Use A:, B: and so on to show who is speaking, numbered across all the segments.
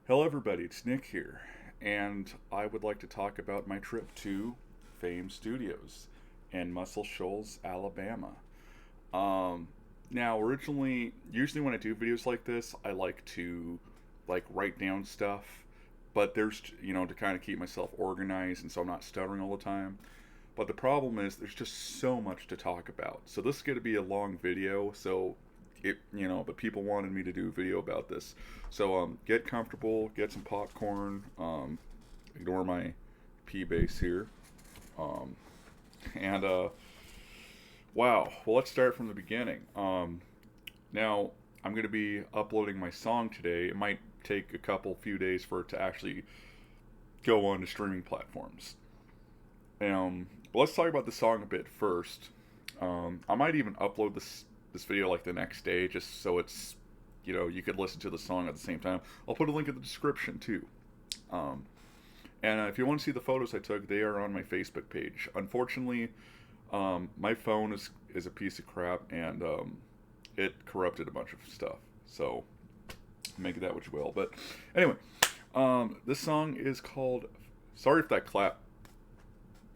A: Hello, everybody. It's Nick here, and I would like to talk about my trip to Fame Studios in Muscle Shoals, Alabama. Um, Now, usually when I do videos like this, I like to write down stuff, but there's to kind of keep myself organized and so I'm not stuttering all the time. But the problem is there's just so much to talk about. So this is going to be a long video. But people wanted me to do a video about this. So get comfortable, get some popcorn. Ignore my P bass here. Um, and wow. Well, let's start from the beginning. Now I'm going to be uploading my song today. It might take a few days for it to actually go on to streaming platforms. But let's talk about the song a bit first. I might even upload this video like the next day, just so it's you could listen to the song at the same time. I'll put a link in the description too. Um, and if you want to see the photos I took, they are on my Facebook page. Unfortunately, my phone is a piece of crap, and it corrupted a bunch of stuff. So make that what you will. But anyway, this song is called. Sorry if that clap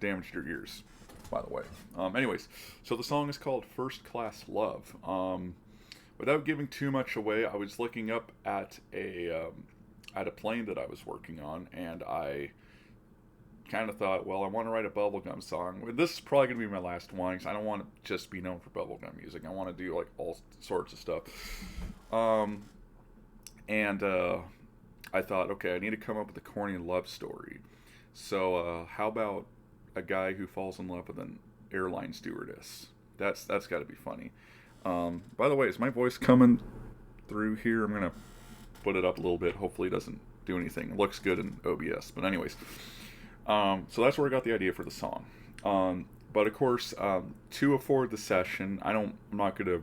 A: damaged your ears, by the way. Anyways, so the song is called First Class Love. Without giving too much away, I was looking up at a plane that I was working on, and I kind of thought, well, I want to write a bubblegum song. This is probably going to be my last one, because I don't want to just be known for bubblegum music. I want to do like all sorts of stuff. And I thought, okay, I need to come up with a corny love story. So how about a guy who falls in love with an airline stewardess? That's got to be funny. By the way, is my voice coming through here? I'm gonna put it up a little bit. Hopefully, it doesn't do anything. It looks good in OBS. But anyways, so that's where I got the idea for the song. But of course, to afford the session, I'm not gonna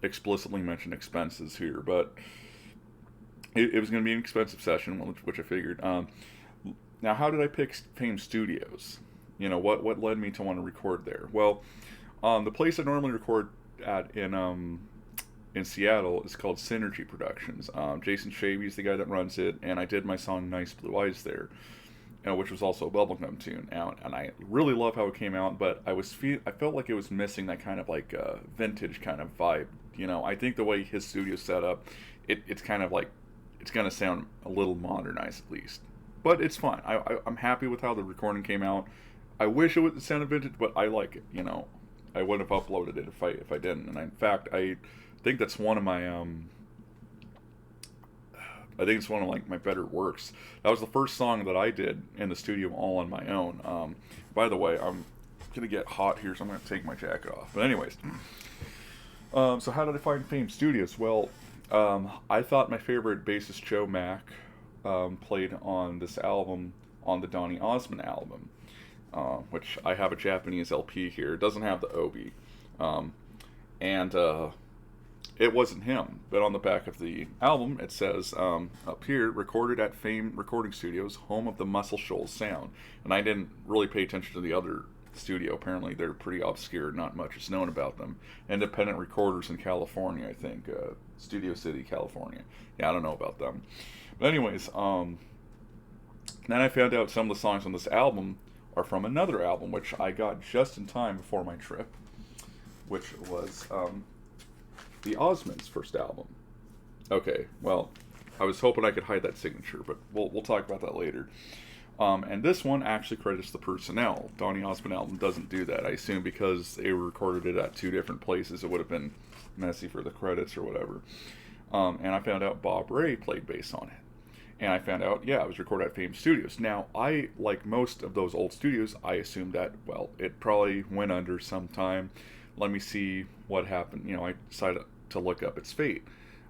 A: explicitly mention expenses here, but it was gonna be an expensive session, which I figured. Now, how did I pick Fame Studios? What led me to want to record there? Well, the place I normally record at in Seattle is called Synergy Productions. Jason Shavy's the guy that runs it, and I did my song "Nice Blue Eyes" there, which was also a bubblegum tune. And I really love how it came out, but I felt like it was missing that kind of like vintage kind of vibe. I think the way his studio's set up, it's kind of like it's gonna sound a little modernized at least. But it's fine. I'm happy with how the recording came out. I wish it would sound vintage, but I like it. I wouldn't have uploaded it if I didn't. And in fact, I think that's one of my I think it's one of like my better works. That was the first song that I did in the studio all on my own. By the way, I'm gonna get hot here, so I'm gonna take my jacket off. But anyways, so how did I find Fame Studios? Well, I thought my favorite bassist Joe Mack played on this album, on the Donny Osmond album, which I have a Japanese LP here. It doesn't have the Obi, and it wasn't him. But on the back of the album, it says up here, recorded at Fame Recording Studios, home of the Muscle Shoals sound. And I didn't really pay attention to the other studio. Apparently, they're pretty obscure. Not much is known about them. Independent recorders in California, I think. Studio City, California. Yeah, I don't know about them. But anyways, then I found out some of the songs on this album are from another album, which I got just in time before my trip, which was the Osmonds' first album. Okay, well, I was hoping I could hide that signature, but we'll talk about that later. And this one actually credits the personnel. Donny Osmond album doesn't do that. I assume because they recorded it at two different places, it would have been messy for the credits or whatever. And I found out Bob Ray played bass on it. And I found out, yeah, it was recorded at Fame Studios. Now, like most of those old studios, I assumed that, well, it probably went under sometime. Let me see what happened. I decided to look up its fate.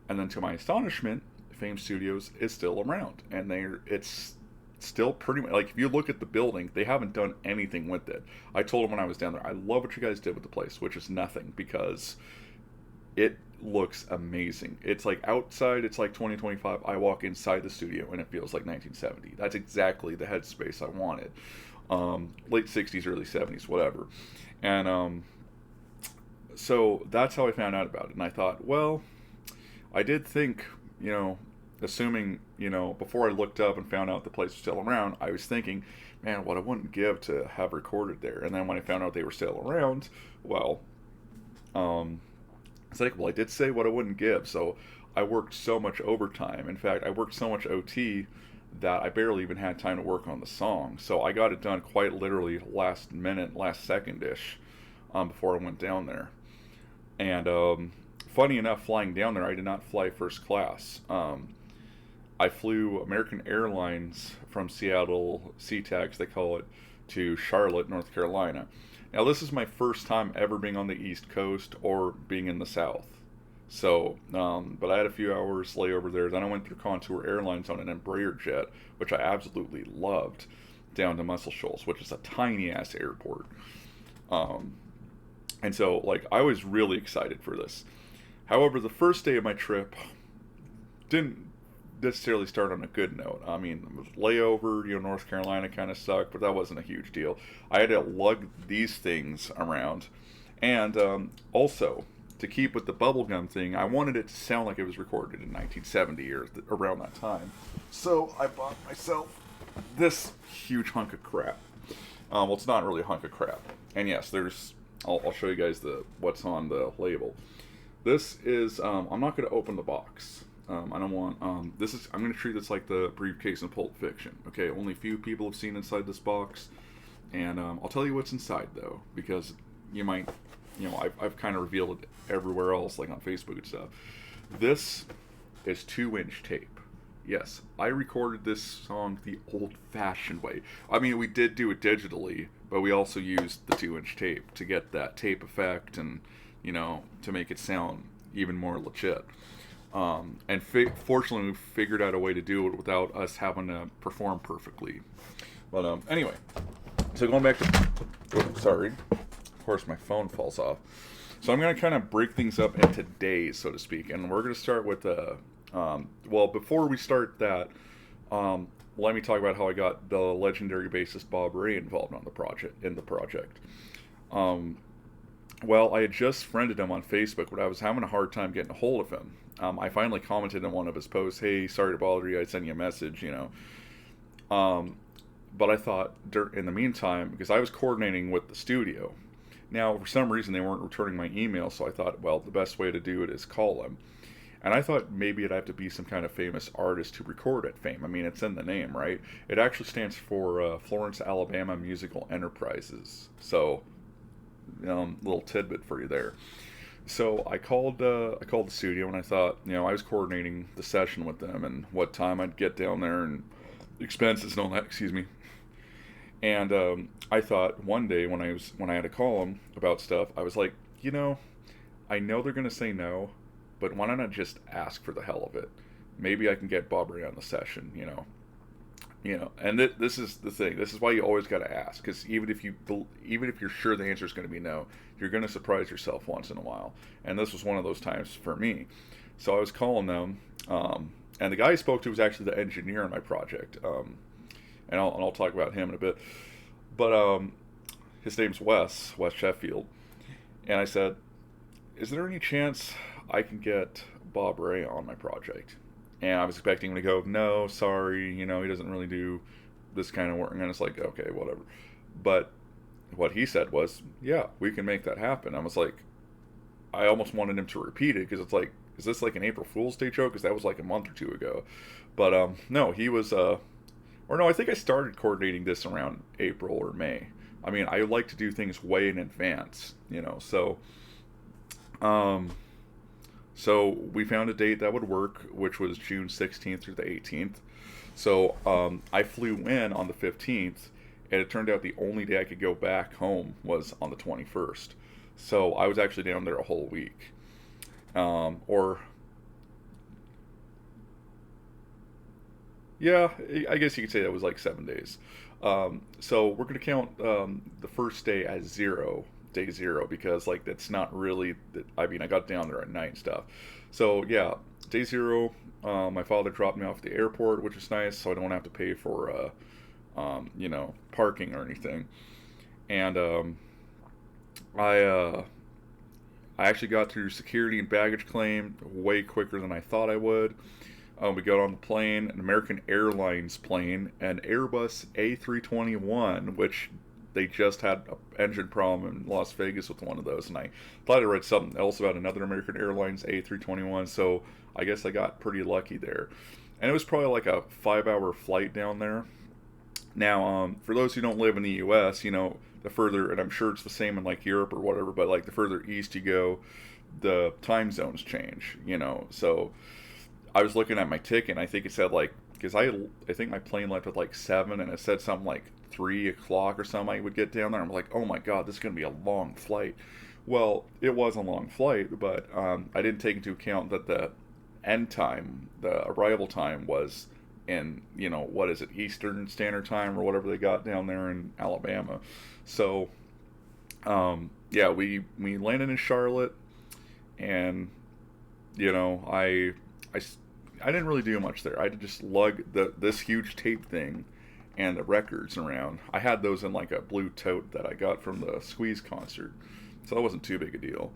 A: And then to my astonishment, Fame Studios is still around. And it's still pretty much, like, if you look at the building, they haven't done anything with it. I told them when I was down there, I love what you guys did with the place, which is nothing, because it looks amazing. It's like outside, it's like 2025. I walk inside the studio and it feels like 1970. That's exactly the headspace I wanted. Late 60s, early 70s, whatever. And so that's how I found out about it. And I thought, well, I did think, assuming, before I looked up and found out the place was still around, I was thinking, man, what I wouldn't give to have recorded there. And then when I found out they were still around, well, it's like, well, I did say what I wouldn't give. So I worked so much overtime. In fact, I worked so much OT that I barely even had time to work on the song. So I got it done quite literally last minute, last second-ish, before I went down there. And funny enough, flying down there, I did not fly first class. I flew American Airlines from Seattle, SeaTac, they call it, to Charlotte, North Carolina. Now, this is my first time ever being on the East Coast or being in the South. So, but I had a few hours layover there. Then I went through Contour Airlines on an Embraer jet, which I absolutely loved, down to Muscle Shoals, which is a tiny-ass airport. And so, like, I was really excited for this. However, the first day of my trip didn't necessarily start on a good note. I mean, layover, North Carolina kind of sucked, but that wasn't a huge deal. I had to lug these things around. And also, to keep with the bubblegum thing, I wanted it to sound like it was recorded in 1970 or around that time. So I bought myself this huge hunk of crap. Well, it's not really a hunk of crap. And yes, I'll show you guys what's on the label. This is, I'm not going to open the box. I don't want, I'm going to treat this like the briefcase in Pulp Fiction. Okay, only a few people have seen inside this box. And I'll tell you what's inside, though, because you might, I've kind of revealed it everywhere else, like on Facebook and stuff. This is 2-inch tape. Yes, I recorded this song the old-fashioned way. I mean, we did do it digitally, but we also used the 2-inch tape to get that tape effect and, to make it sound even more legit. And fortunately, we figured out a way to do it without us having to perform perfectly. But anyway, so going back to... sorry. Of course, my phone falls off. So I'm going to kind of break things up into days, so to speak. And we're going to start with... well, before we start that, let me talk about how I got the legendary bassist Bob Ray involved in the project. Well, I had just friended him on Facebook, but I was having a hard time getting a hold of him. I finally commented on one of his posts, hey, sorry to bother you, I'd send you a message, But I thought, in the meantime, because I was coordinating with the studio, now, for some reason, they weren't returning my email, so I thought, well, the best way to do it is call him. And I thought maybe it'd have to be some kind of famous artist to record at Fame. I mean, it's in the name, right? It actually stands for Florence, Alabama Musical Enterprises. So, little tidbit for you there. So I called the studio, and I thought, I was coordinating the session with them and what time I'd get down there and expenses and all that. Excuse me. And I thought one day when I had to call them about stuff, I was like, I know they're gonna say no, but why not just ask for the hell of it? Maybe I can get Bob Ray on the session, And this is the thing. This is why you always got to ask, because even if you're sure the answer is going to be no, you're going to surprise yourself once in a while. And this was one of those times for me. So I was calling them, and the guy I spoke to was actually the engineer on my project. And I'll talk about him in a bit. But his name's Wes Sheffield, and I said, "Is there any chance I can get Bob Ray on my project?" And I was expecting him to go, "No, sorry, he doesn't really do this kind of work." And it's like, okay, whatever. But what he said was, "Yeah, we can make that happen." I was like, I almost wanted him to repeat it, because it's like, is this like an April Fool's Day joke? Because that was like a month or two ago. But no, he was, or no, I think I started coordinating this around April or May. I mean, I like to do things way in advance, so... So we found a date that would work, which was June 16th through the 18th. So I flew in on the 15th, and it turned out the only day I could go back home was on the 21st. So I was actually down there a whole week. Yeah, I guess you could say that was like 7 days. So we're going to count the first day as day zero, because like that's not really, I mean, I got down there at night and stuff. So yeah, day zero, my father dropped me off at the airport, which is nice, so I don't have to pay for parking or anything. And I actually got through security and baggage claim way quicker than I thought I would. We got on the plane, an American Airlines plane, an Airbus A321, which they just had an engine problem in Las Vegas with one of those. And I thought I read something else about another American Airlines A321, so I guess I got pretty lucky there. And it was probably like a 5-hour flight down there. Now, for those who don't live in the U.S., the further, and I'm sure it's the same in like Europe or whatever, but like the further east you go, the time zones change. So I was looking at my ticket, and I think it said like, because I think my plane left at like 7, and it said something like 3 o'clock or something I would get down there. I'm like, oh my God, this is going to be a long flight. Well, it was a long flight, but I didn't take into account that the end time, the arrival time was in, what is it, Eastern Standard Time or whatever they got down there in Alabama. So, yeah, we landed in Charlotte, and, I didn't really do much there. I had to just lug this huge tape thing and the records around. I had those in like a blue tote that I got from the Squeeze concert, so that wasn't too big a deal.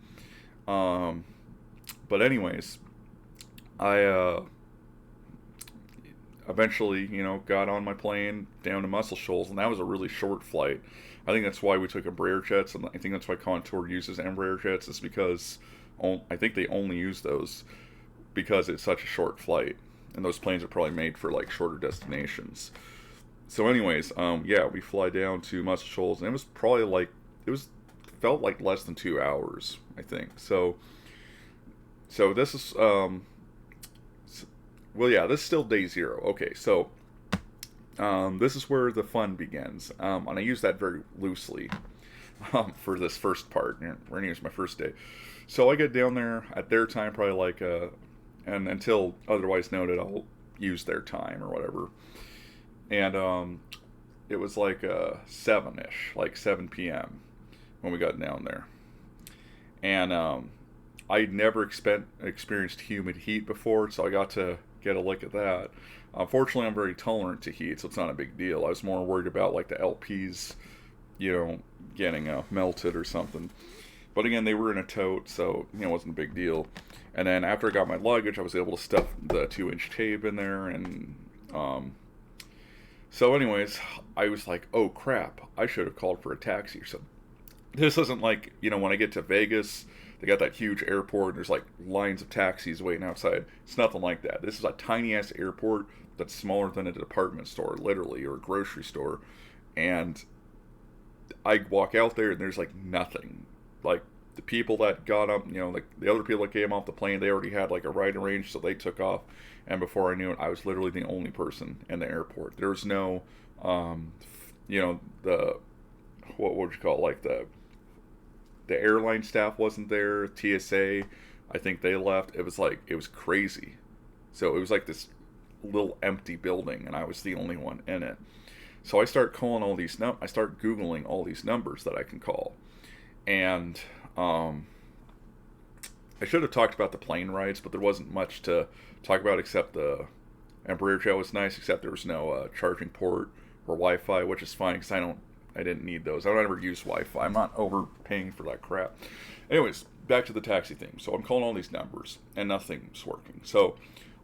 A: But anyways, I eventually, got on my plane down to Muscle Shoals, and that was a really short flight. I think that's why we took Embraer jets, and I think that's why Contour uses Embraer jets, is because I think they only use those because it's such a short flight, and those planes are probably made for like shorter destinations. So anyways, yeah, we fly down to Muscle Shoals, and it was probably like, felt like less than 2 hours, I think. So this is, well, yeah, this is still day 0. Okay, so this is where the fun begins, and I use that very loosely for this first part. We're gonna use my first day. So I get down there at their time, probably like and until otherwise noted, I'll use their time or whatever. And it was like 7-ish, like 7 p.m. when we got down there. And I'd never experienced humid heat before, so I got to get a look at that. Fortunately, I'm very tolerant to heat, so it's not a big deal. I was more worried about like the LPs, getting melted or something. But again, they were in a tote, so it wasn't a big deal. And then after I got my luggage, I was able to stuff the 2-inch tape in there, and so anyways, I was like, oh crap, I should have called for a taxi or something. This isn't like, when I get to Vegas, they got that huge airport, and there's like lines of taxis waiting outside. It's nothing like that. This is a tiny ass airport that's smaller than a department store, literally, or a grocery store. And I walk out there, and there's like nothing. Like, the people that got up, like the other people that came off the plane, they already had like a ride arranged, so they took off. And before I knew it, I was literally the only person in the airport. There was no, the, what would you call it, like the airline staff wasn't there. TSA, I think they left. It was crazy. So it was like this little empty building, and I was the only one in it. So I start calling all these I start Googling all these numbers that I can call. And I should have talked about the plane rides, but there wasn't much to talk about except the Embraer jet was nice, except there was no charging port or Wi-Fi, which is fine because I didn't need those. I don't ever use Wi-Fi. I'm not overpaying for that crap. Anyways, back to the taxi thing. So I'm calling all these numbers, and nothing's working. So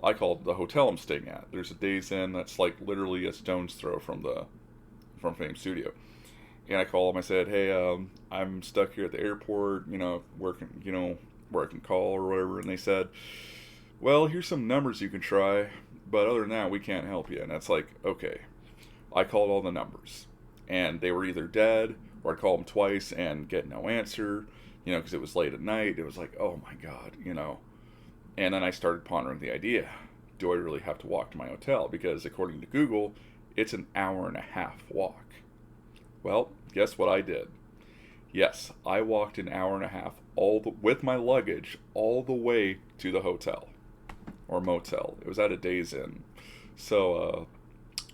A: I called the hotel I'm staying at. There's a Days Inn that's like literally a stone's throw from Fame Studio. And I called them. I said, hey, I'm stuck here at the airport, where I can call or whatever. And they said, well, here's some numbers you can try, but other than that, we can't help you. And that's like, okay. I called all the numbers, and they were either dead, or I'd call them twice and get no answer, because it was late at night. It was like, oh my God, And then I started pondering the idea, do I really have to walk to my hotel? Because according to Google, it's an 1.5-hour walk. Well, guess what I did? Yes, I walked an 1.5 hour with my luggage all the way to the hotel or motel. It was at a Days Inn. So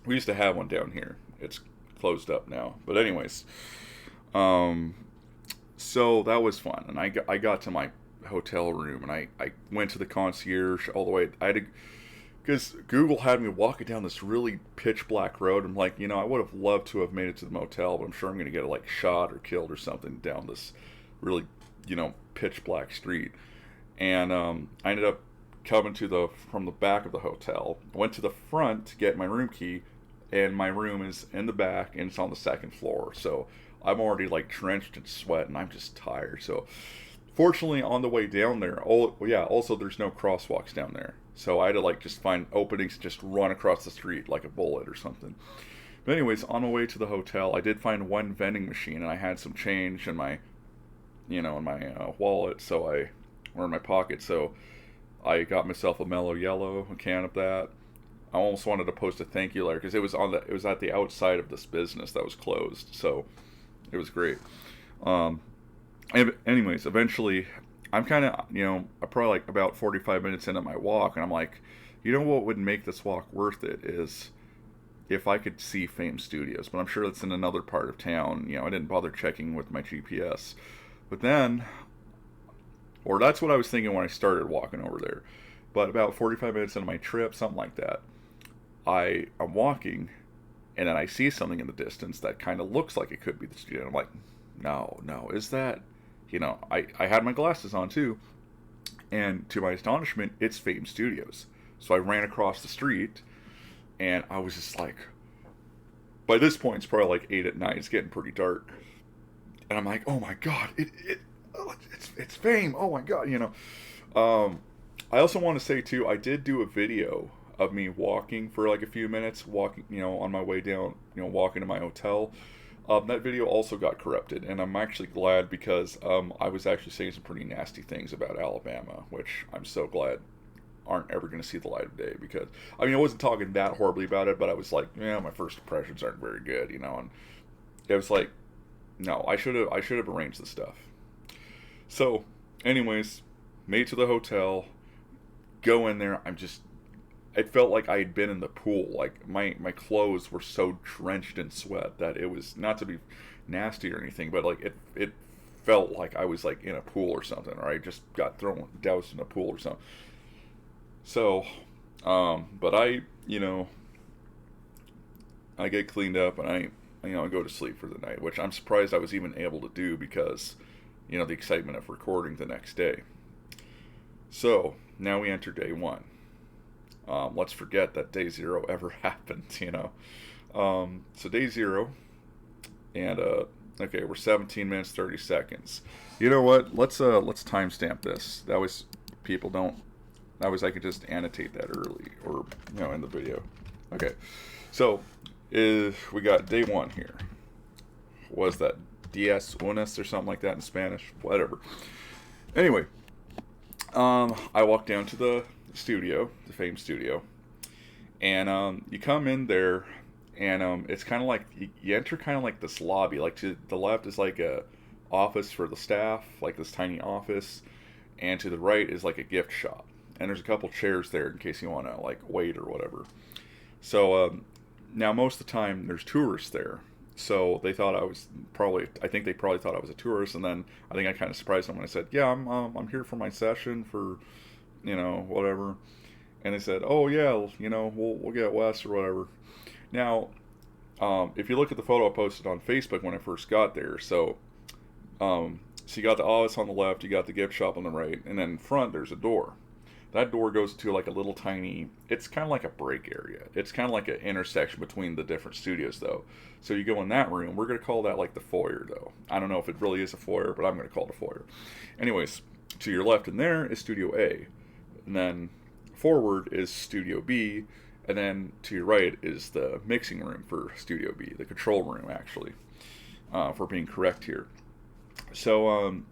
A: we used to have one down here. It's closed up now. But anyways, so that was fun. And I got to my hotel room, and I went to the concierge all the way. I had to, because Google had me walking down this really pitch black road. I'm like, I would have loved to have made it to the motel, but I'm sure I'm going to get like shot or killed or something down this really, pitch black street. And I ended up coming from the back of the hotel. I went to the front to get my room key, and my room is in the back and it's on the second floor. So I'm already like drenched in sweat and I'm just tired. So fortunately, on the way down there, also there's no crosswalks down there. So I had to like just find openings to just run across the street like a bullet or something. But anyways, on my way to the hotel, I did find one vending machine, and I had some change in my, wallet. Or in my pocket. So I got myself a Mellow Yellow, a can of that. I almost wanted to post a thank you letter because it was at the outside of this business that was closed. So it was great. Anyways, eventually, I'm kind of, I'm probably like about 45 minutes into my walk, and I'm like, what would make this walk worth it is if I could see Fame Studios, but I'm sure that's in another part of town. I didn't bother checking with my GPS. But then, or that's what I was thinking when I started walking over there. But about 45 minutes into my trip, something like that, I'm walking, and then I see something in the distance that kind of looks like it could be the studio. And I'm like, no, is that? I had my glasses on too, and to my astonishment, it's Fame Studios. So I ran across the street, and I was just like, by this point, it's probably like 8 at night. It's getting pretty dark, and I'm like, oh my god, it's Fame. Oh my god, I also want to say too, I did do a video of me walking for like a few minutes, on my way down, walking to my hotel. That video also got corrupted, and I'm actually glad because I was actually saying some pretty nasty things about Alabama, which I'm so glad aren't ever going to see the light of day. Because I wasn't talking that horribly about it, but I was like, my first impressions aren't very good, and it was like, no, I should have arranged the stuff. So, anyways, made it to the hotel, go in there. It felt like I had been in the pool. Like my clothes were so drenched in sweat that it was, not to be nasty or anything, but like it felt like I was like in a pool or something, or I just got doused in a pool or something. So, but I get cleaned up and I go to sleep for the night, which I'm surprised I was even able to do because, the excitement of recording the next day. So now we enter day one. Let's forget that day zero ever happened, So day zero, and okay, we're 17 minutes 30 seconds. You know what? Let's timestamp this. That was I could just annotate that early or in the video. Okay, so we got day one here. Was that Diez Unas or something like that in Spanish? Whatever. Anyway, I walked down to the studio, the Fame Studio, and you come in there, and it's kind of like you enter kind of like this lobby. Like to the left is like a office for the staff, like this tiny office, and to the right is like a gift shop. And there's a couple chairs there in case you want to like wait or whatever. So now most of the time there's tourists there. So they thought I think they probably thought I was a tourist, and then I think I kind of surprised them when I said, yeah, I'm here for my session for, whatever. And they said, oh yeah, we'll get Wes or whatever. Now, if you look at the photo I posted on Facebook when I first got there, so you got the office on the left, you got the gift shop on the right, and then in front there's a door. That door goes to like a little tiny, it's kind of like a break area. It's kind of like an intersection between the different studios though. So you go in that room, we're going to call that like the foyer though. I don't know if it really is a foyer, but I'm going to call it a foyer. Anyways, to your left in there is Studio A. And then forward is Studio B. And then to your right is the mixing room for Studio B, the control room actually, for being correct here. So,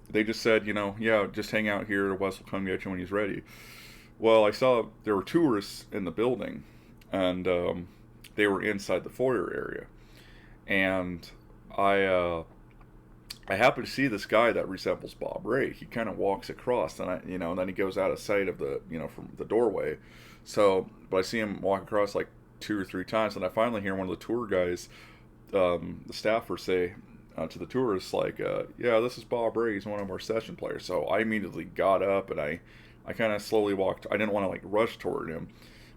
A: they just said, yeah, just hang out here. Wes will come get you when he's ready. Well, I saw there were tourists in the building, and they were inside the foyer area. And I happened to see this guy that resembles Bob Ray. He kind of walks across, and and then he goes out of sight of the, from the doorway. So, but I see him walk across like 2 or 3 times, and I finally hear one of the tour guys, the staffer, say to the tourists, like, yeah, this is Bob Ray, he's one of our session players. So I immediately got up, and I kind of slowly walked. I didn't want to like rush toward him.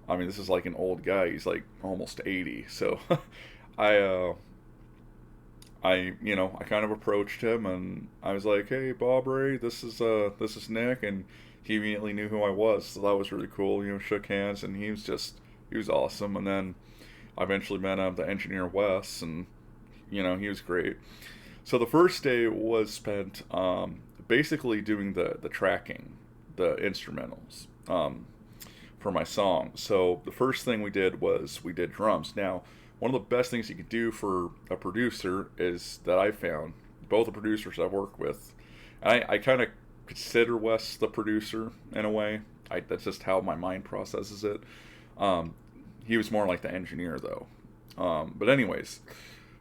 A: I mean, this is like an old guy, he's like almost 80. So I kind of approached him, and I was like, hey, Bob Ray, this is Nick. And he immediately knew who I was, so that was really cool. Shook hands, and he was awesome. And then I eventually met the engineer Wes, and he was great. So the first day was spent basically doing the tracking, the instrumentals for my song. So the first thing we did was we did drums. Now, one of the best things you can do for a producer is that I found, both the producers I've worked with, and I kind of consider Wes the producer in a way. That's just how my mind processes it. He was more like the engineer though. But anyways,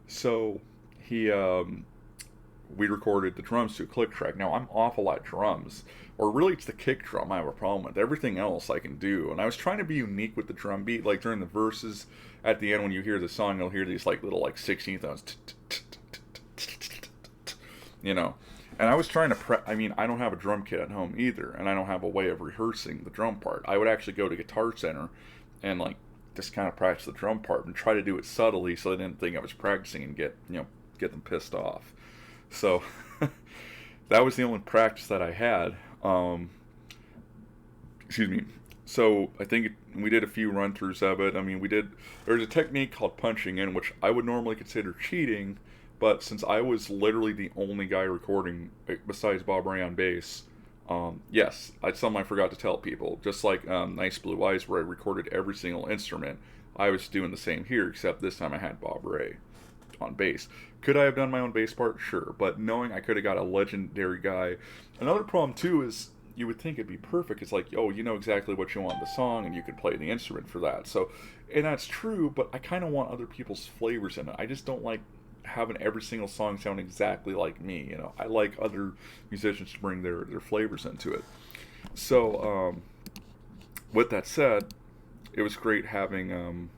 A: so we recorded the drums to a click track. Now I'm awful at drums, or really it's the kick drum I have a problem with. Everything else I can do, and I was trying to be unique with the drum beat. Like during the verses, at the end when you hear the song, you'll hear these like little like 16th tones, And I was trying to I don't have a drum kit at home either, and I don't have a way of rehearsing the drum part. I would actually go to Guitar Center and like just kind of practice the drum part and try to do it subtly so they didn't think I was practicing and get them pissed off. So that was the only practice that I had. Excuse me. So I think we did a few run-throughs of it. I mean, there's a technique called punching in, which I would normally consider cheating, but since I was literally the only guy recording besides Bob Ray on bass, yes, it's something I forgot to tell people. Just like Nice Blue Eyes, where I recorded every single instrument, I was doing the same here, except this time I had Bob Ray on bass. Could I have done my own bass part? Sure, but knowing I could have got a legendary guy. Another problem too is you would think it'd be perfect. It's like, oh, you know exactly what you want in the song, and you could play the instrument for that. So, and that's true, but I kind of want other people's flavors in it. I just don't like having every single song sound exactly like me. I like other musicians to bring their flavors into it. So, with that said, it was great having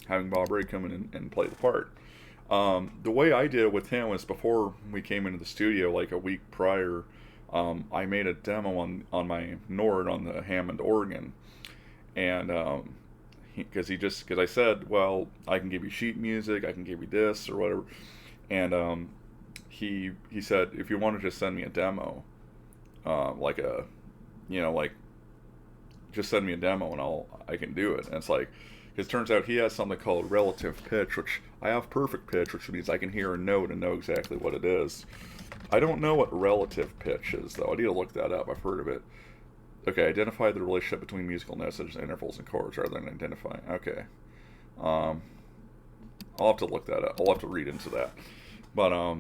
A: Bob Ray come in and play the part. The way I did it with him was before we came into the studio, like a week prior, I made a demo on my Nord on the Hammond organ, and because I said, well, I can give you sheet music, I can give you this or whatever, and he said, if you want to just send me a demo, just send me a demo and I can do it. And it's like, because it turns out he has something called relative pitch, which I have perfect pitch, which means I can hear a note and know exactly what it is. I don't know what relative pitch is, though. I need to look that up. I've heard of it. Okay, identify the relationship between musical notes such as intervals and chords rather than identifying. Okay. I'll have to look that up. I'll have to read into that. But,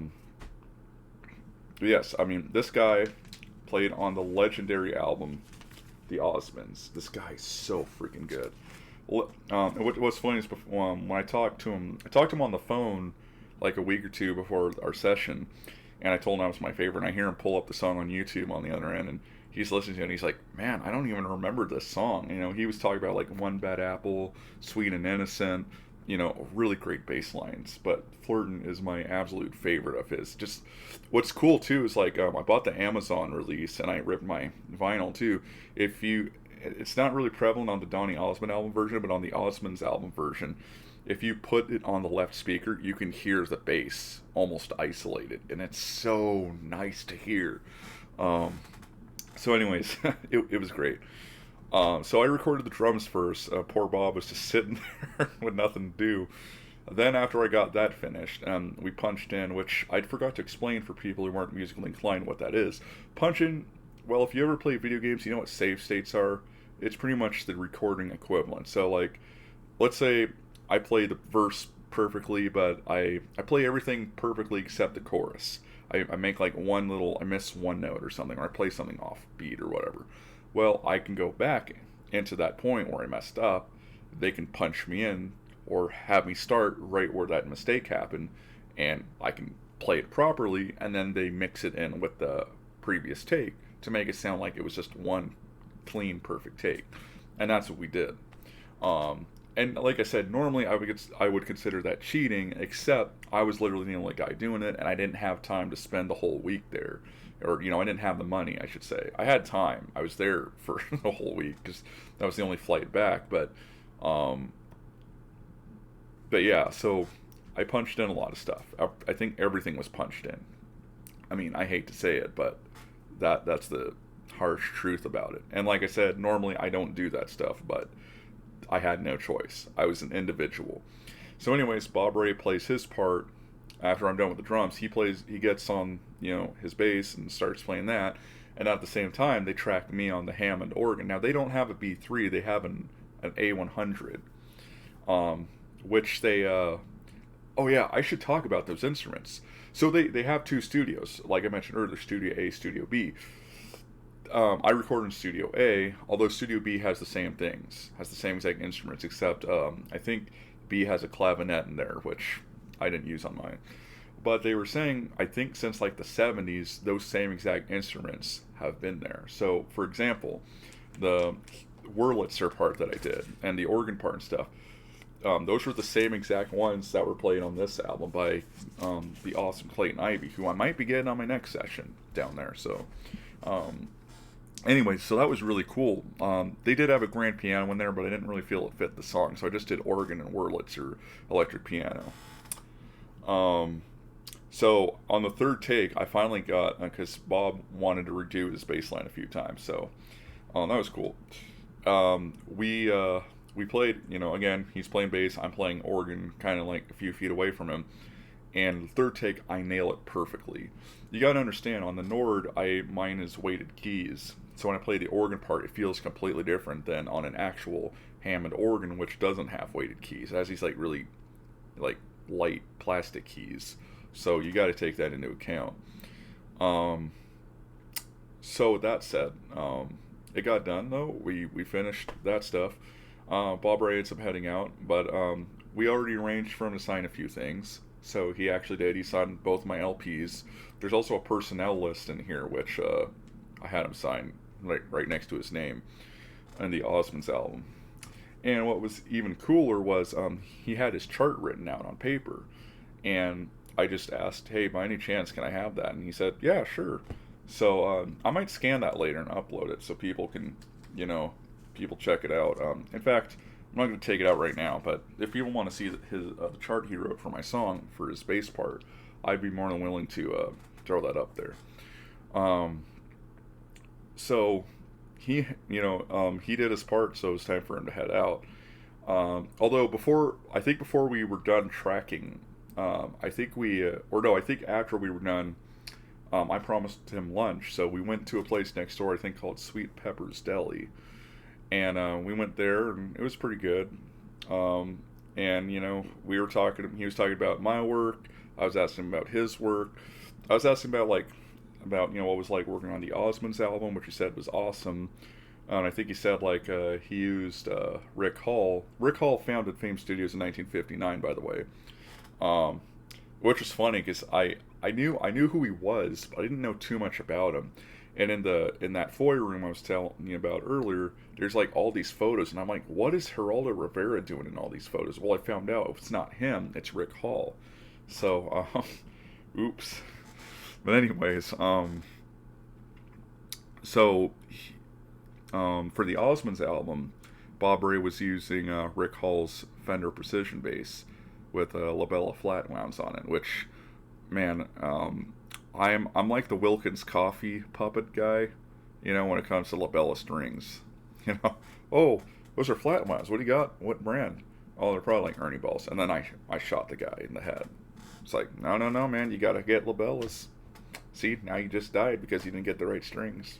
A: yes, I mean, this guy played on the legendary album, The Osmonds. This guy is so freaking good. What's funny is when I talked to him on the phone like a week or two before our session, and I told him that was my favorite, and I hear him pull up the song on YouTube on the other end, and he's listening to it, and he's like, man, I don't even remember this song. He was talking about like One Bad Apple, Sweet and Innocent, really great bass lines, but Flirtin' is my absolute favorite of his. Just what's cool too is like I bought the Amazon release, and I ripped my vinyl too. It's not really prevalent on the Donny Osmond album version, but on the Osmonds album version, if you put it on the left speaker, you can hear the bass almost isolated, and it's so nice to hear. So anyways, it was great. So I recorded the drums first. Poor Bob was just sitting there with nothing to do. Then after I got that finished, we punched in, which I forgot to explain for people who weren't musically inclined what that is. Punch in, well, if you ever play video games, you know what save states are? It's pretty much the recording equivalent. So like, let's say I play the verse perfectly, but I play everything perfectly except the chorus. I make like I miss one note or something, or I play something off beat or whatever. Well, I can go back into that point where I messed up. They can punch me in or have me start right where that mistake happened, and I can play it properly, and then they mix it in with the previous take to make it sound like it was just one clean, perfect take. And that's what we did. And like I said, normally I would consider that cheating, except I was literally the only guy doing it, and I didn't have time to spend the whole week there. Or, I didn't have the money, I should say. I had time. I was there for the whole week, because that was the only flight back. But yeah, so I punched in a lot of stuff. I think everything was punched in. I mean, I hate to say it, but that's the harsh truth about it. And like I said, normally I don't do that stuff, but I had no choice. I was an individual. So anyways, Bob Ray plays his part. After I'm done with the drums, he gets on, his bass and starts playing that. And at the same time, they track me on the Hammond organ. Now, they don't have a B3, they have an A100, which they, oh yeah, I should talk about those instruments. So they have two studios, like I mentioned earlier, Studio A, Studio B. I record in Studio A, although Studio B has the same things, has the same exact instruments, except I think B has a clavinet in there, which I didn't use on mine. But they were saying, I think since like the 70s, those same exact instruments have been there. So, for example, the Wurlitzer part that I did, and the organ part and stuff, those were the same exact ones that were played on this album by the awesome Clayton Ivey, who I might be getting on my next session down there. So, anyway, so that was really cool. They did have a grand piano in there, but I didn't really feel it fit the song, so I just did organ and Wurlitzer electric piano. So on the third take, I finally got, because Bob wanted to redo his bass line a few times, so that was cool. We played, again, he's playing bass, I'm playing organ, kind of like a few feet away from him, and the third take, I nail it perfectly. You gotta understand, on the Nord, mine is weighted keys, so when I play the organ part, it feels completely different than on an actual Hammond organ, which doesn't have weighted keys. It has these really light plastic keys. So you got to take that into account. So with that said, it got done though. We finished that stuff. Bob Ray ends up heading out, but we already arranged for him to sign a few things. So he actually did. He signed both my LPs. There's also a personnel list in here, which I had him sign right next to his name on the Osmonds album. And what was even cooler was he had his chart written out on paper. And I just asked, hey, by any chance, can I have that? And he said, yeah, sure. So I might scan that later and upload it so people can, people check it out. In fact, I'm not going to take it out right now, but if people want to see the chart he wrote for my song, for his bass part, I'd be more than willing to throw that up there. So he did his part, so it was time for him to head out. Although before we were done tracking, I think after we were done, I promised him lunch, so we went to a place next door, I think called Sweet Pepper's Deli, and we went there, and it was pretty good. And we were talking. He was talking about my work. I was asking him about his work. I was asking about what it was like working on the Osmonds album, which he said was awesome. And I think he said he used Rick Hall. Rick Hall founded Fame Studios in 1959, by the way. Which was funny because I knew who he was, but I didn't know too much about him. And in that foyer room I was telling you about earlier, there's all these photos, and I'm like, what is Geraldo Rivera doing in all these photos? Well, I found out it's not him, it's Rick Hall. So, oops. But anyways, for the Osmonds album, Bob Ray was using Rick Hall's Fender Precision bass with labella flat wounds on it, which, man, I'm like the Wilkins Coffee puppet guy, when it comes to labella strings. Oh, those are flat wounds. What do you got? What brand? Oh, they're probably like Ernie balls. And then I shot the guy in the head. It's like, no, man, you gotta get labellas. See, now you just died because you didn't get the right strings.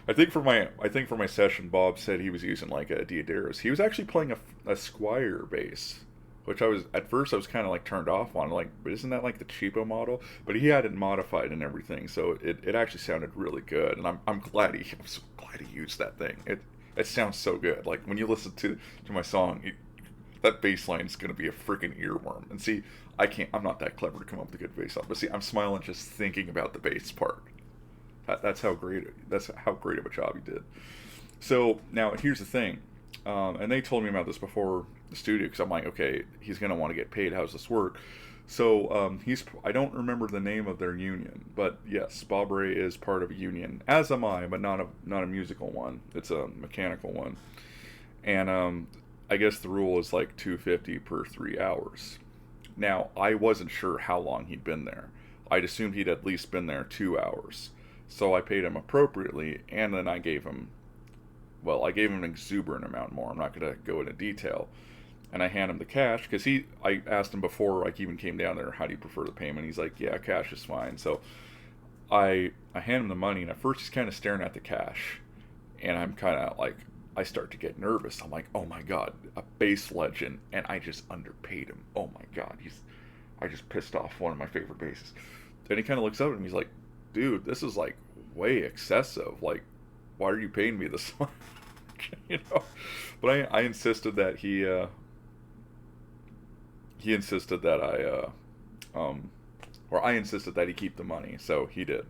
A: I think for my session, Bob said he was using a Diodaros. He was actually playing a Squier bass, which at first I was kind of turned off on, but isn't that the cheapo model? But he had it modified and everything, so it actually sounded really good, and I'm glad he used that thing. It sounds so good. When you listen to my song, that bass line is gonna be a freaking earworm. And see, I'm not that clever to come up with a good bass line, but see, I'm smiling just thinking about the bass part. That's how great of a job he did. So now here's the thing, and they told me about this before the studio, because I'm like, okay, he's gonna want to get paid. How does this work? So I don't remember the name of their union, but yes, Bob Ray is part of a union, as am I, but not a musical one. It's a mechanical one, and I guess the rule is $250 per 3 hours. Now I wasn't sure how long he'd been there. I'd assumed he'd at least been there 2 hours. So I paid him appropriately, and then I gave him, well, I gave him an exuberant amount more. I'm not going to go into detail. And I hand him the cash, because I asked him before, like, even came down there, how do you prefer the payment? He's like, yeah, cash is fine. So I hand him the money, and at first he's kind of staring at the cash. And I'm kind of like, I start to get nervous. I'm like, oh my God, a bass legend, and I just underpaid him. Oh my God, I just pissed off one of my favorite basses. Then he kind of looks up at me, he's like, dude, this is like way excessive. Like, why are you paying me this much? But I insisted that he insisted that I insisted that he keep the money, so he did.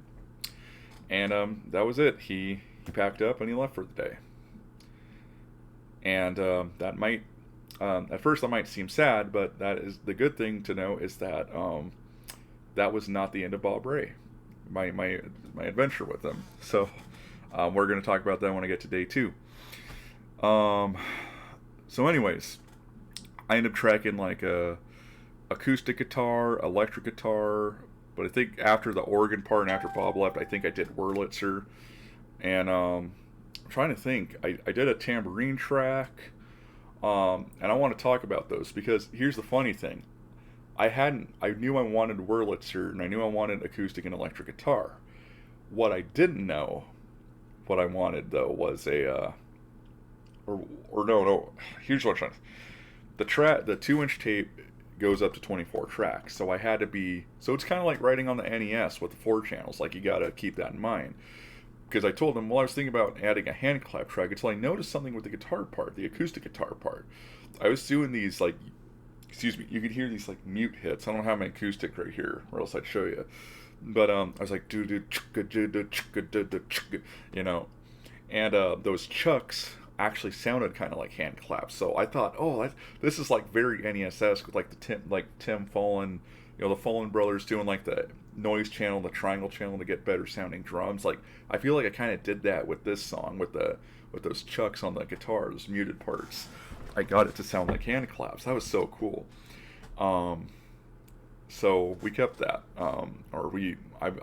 A: And that was it. He packed up and he left for the day. And that might, at first that might seem sad, but that is the good thing to know is that that was not the end of Bob Ray, my adventure with him. So we're going to talk about that when I get to day 2. So anyways, I ended up tracking like a acoustic guitar, electric guitar, but I think after the organ part and after Bob left, I think I did Wurlitzer. And I'm trying to think, I did a tambourine track, and I want to talk about those because here's the funny thing. I knew I wanted Wurlitzer, and I knew I wanted acoustic and electric guitar. What I didn't know, what I wanted though, was here's what I'm trying to, the 2-inch tape goes up to 24 tracks, so I had to be, so it's kind of like writing on the NES with the 4 channels, like you gotta keep that in mind. Because I told him, well, I was thinking about adding a hand clap track until I noticed something with the guitar part, the acoustic guitar part. I was doing these, like, excuse me, you could hear these, like, mute hits. I don't have my acoustic right here, or else I'd show you. But I was like, you know, and those chucks actually sounded kind of like hand claps. So I thought, oh, this is like very NES-esque with like Tim Fallon, the Fallon brothers doing like the noise channel, the triangle channel to get better sounding drums. Like I feel like I kind of did that with this song with those chucks on the guitar, those muted parts. I got it to sound like hand claps. That was so cool. So we kept that, I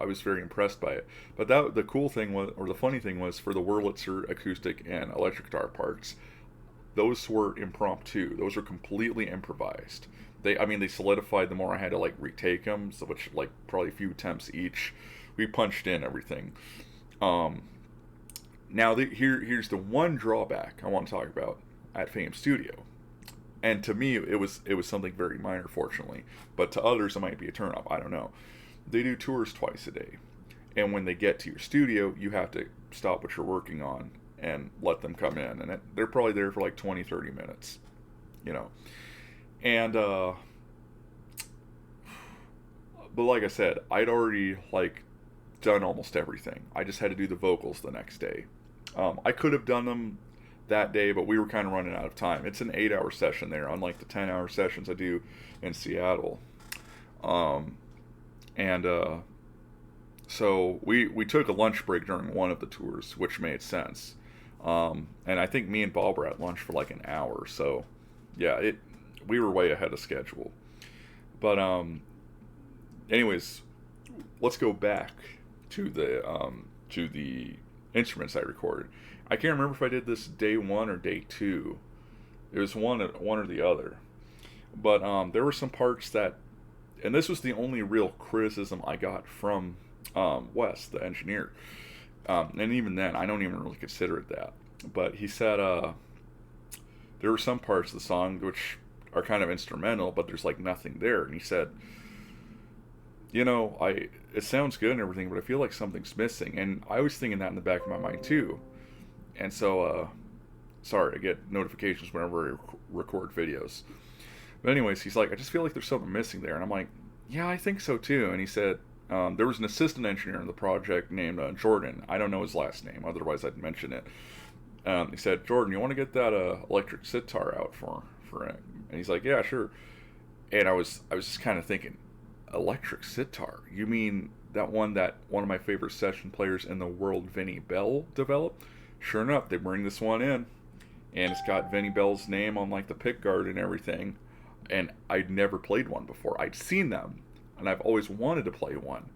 A: was very impressed by it. But the cool thing was, or the funny thing was, for the Wurlitzer acoustic and electric guitar parts, those were impromptu. Those were completely improvised. They solidified the more I had to like retake them, so which like probably a few attempts each. We punched in everything. Now here's the one drawback I want to talk about at Fame Studio. And to me, it was something very minor, fortunately. But to others, it might be a turnoff. I don't know. They do tours twice a day. And when they get to your studio, you have to stop what you're working on and let them come in. And they're probably there for like 20, 30 minutes. And, but like I said, I'd already like done almost everything. I just had to do the vocals the next day. I could have done them that day, but we were kind of running out of time. It's an 8-hour session there, unlike the 10-hour sessions I do in Seattle. So we took a lunch break during one of the tours, which made sense. And I think me and Bob were at lunch for like an hour. So yeah, we were way ahead of schedule. But anyways, let's go back to the instruments I recorded. I can't remember if I did this day 1 or day 2. It was one or the other. But there were some parts that, and this was the only real criticism I got from Wes, the engineer. And even then, I don't even really consider it that. But he said there were some parts of the song which are kind of instrumental, but there's like nothing there. And he said, it sounds good and everything, but I feel like something's missing. And I was thinking that in the back of my mind too. And so, sorry, I get notifications whenever I record videos. But anyways, he's like, I just feel like there's something missing there. And I'm like, yeah, I think so too. And he said, there was an assistant engineer in the project named Jordan. I don't know his last name, otherwise I'd mention it. He said, Jordan, you want to get that electric sitar out for him? And he's like, yeah, sure. And I was just kind of thinking, electric sitar? You mean that one of my favorite session players in the world, Vinnie Bell, developed? Sure enough, they bring this one in, and it's got Vinnie Bell's name on like the pick guard and everything. And I'd never played one before. I'd seen them, and I've always wanted to play one.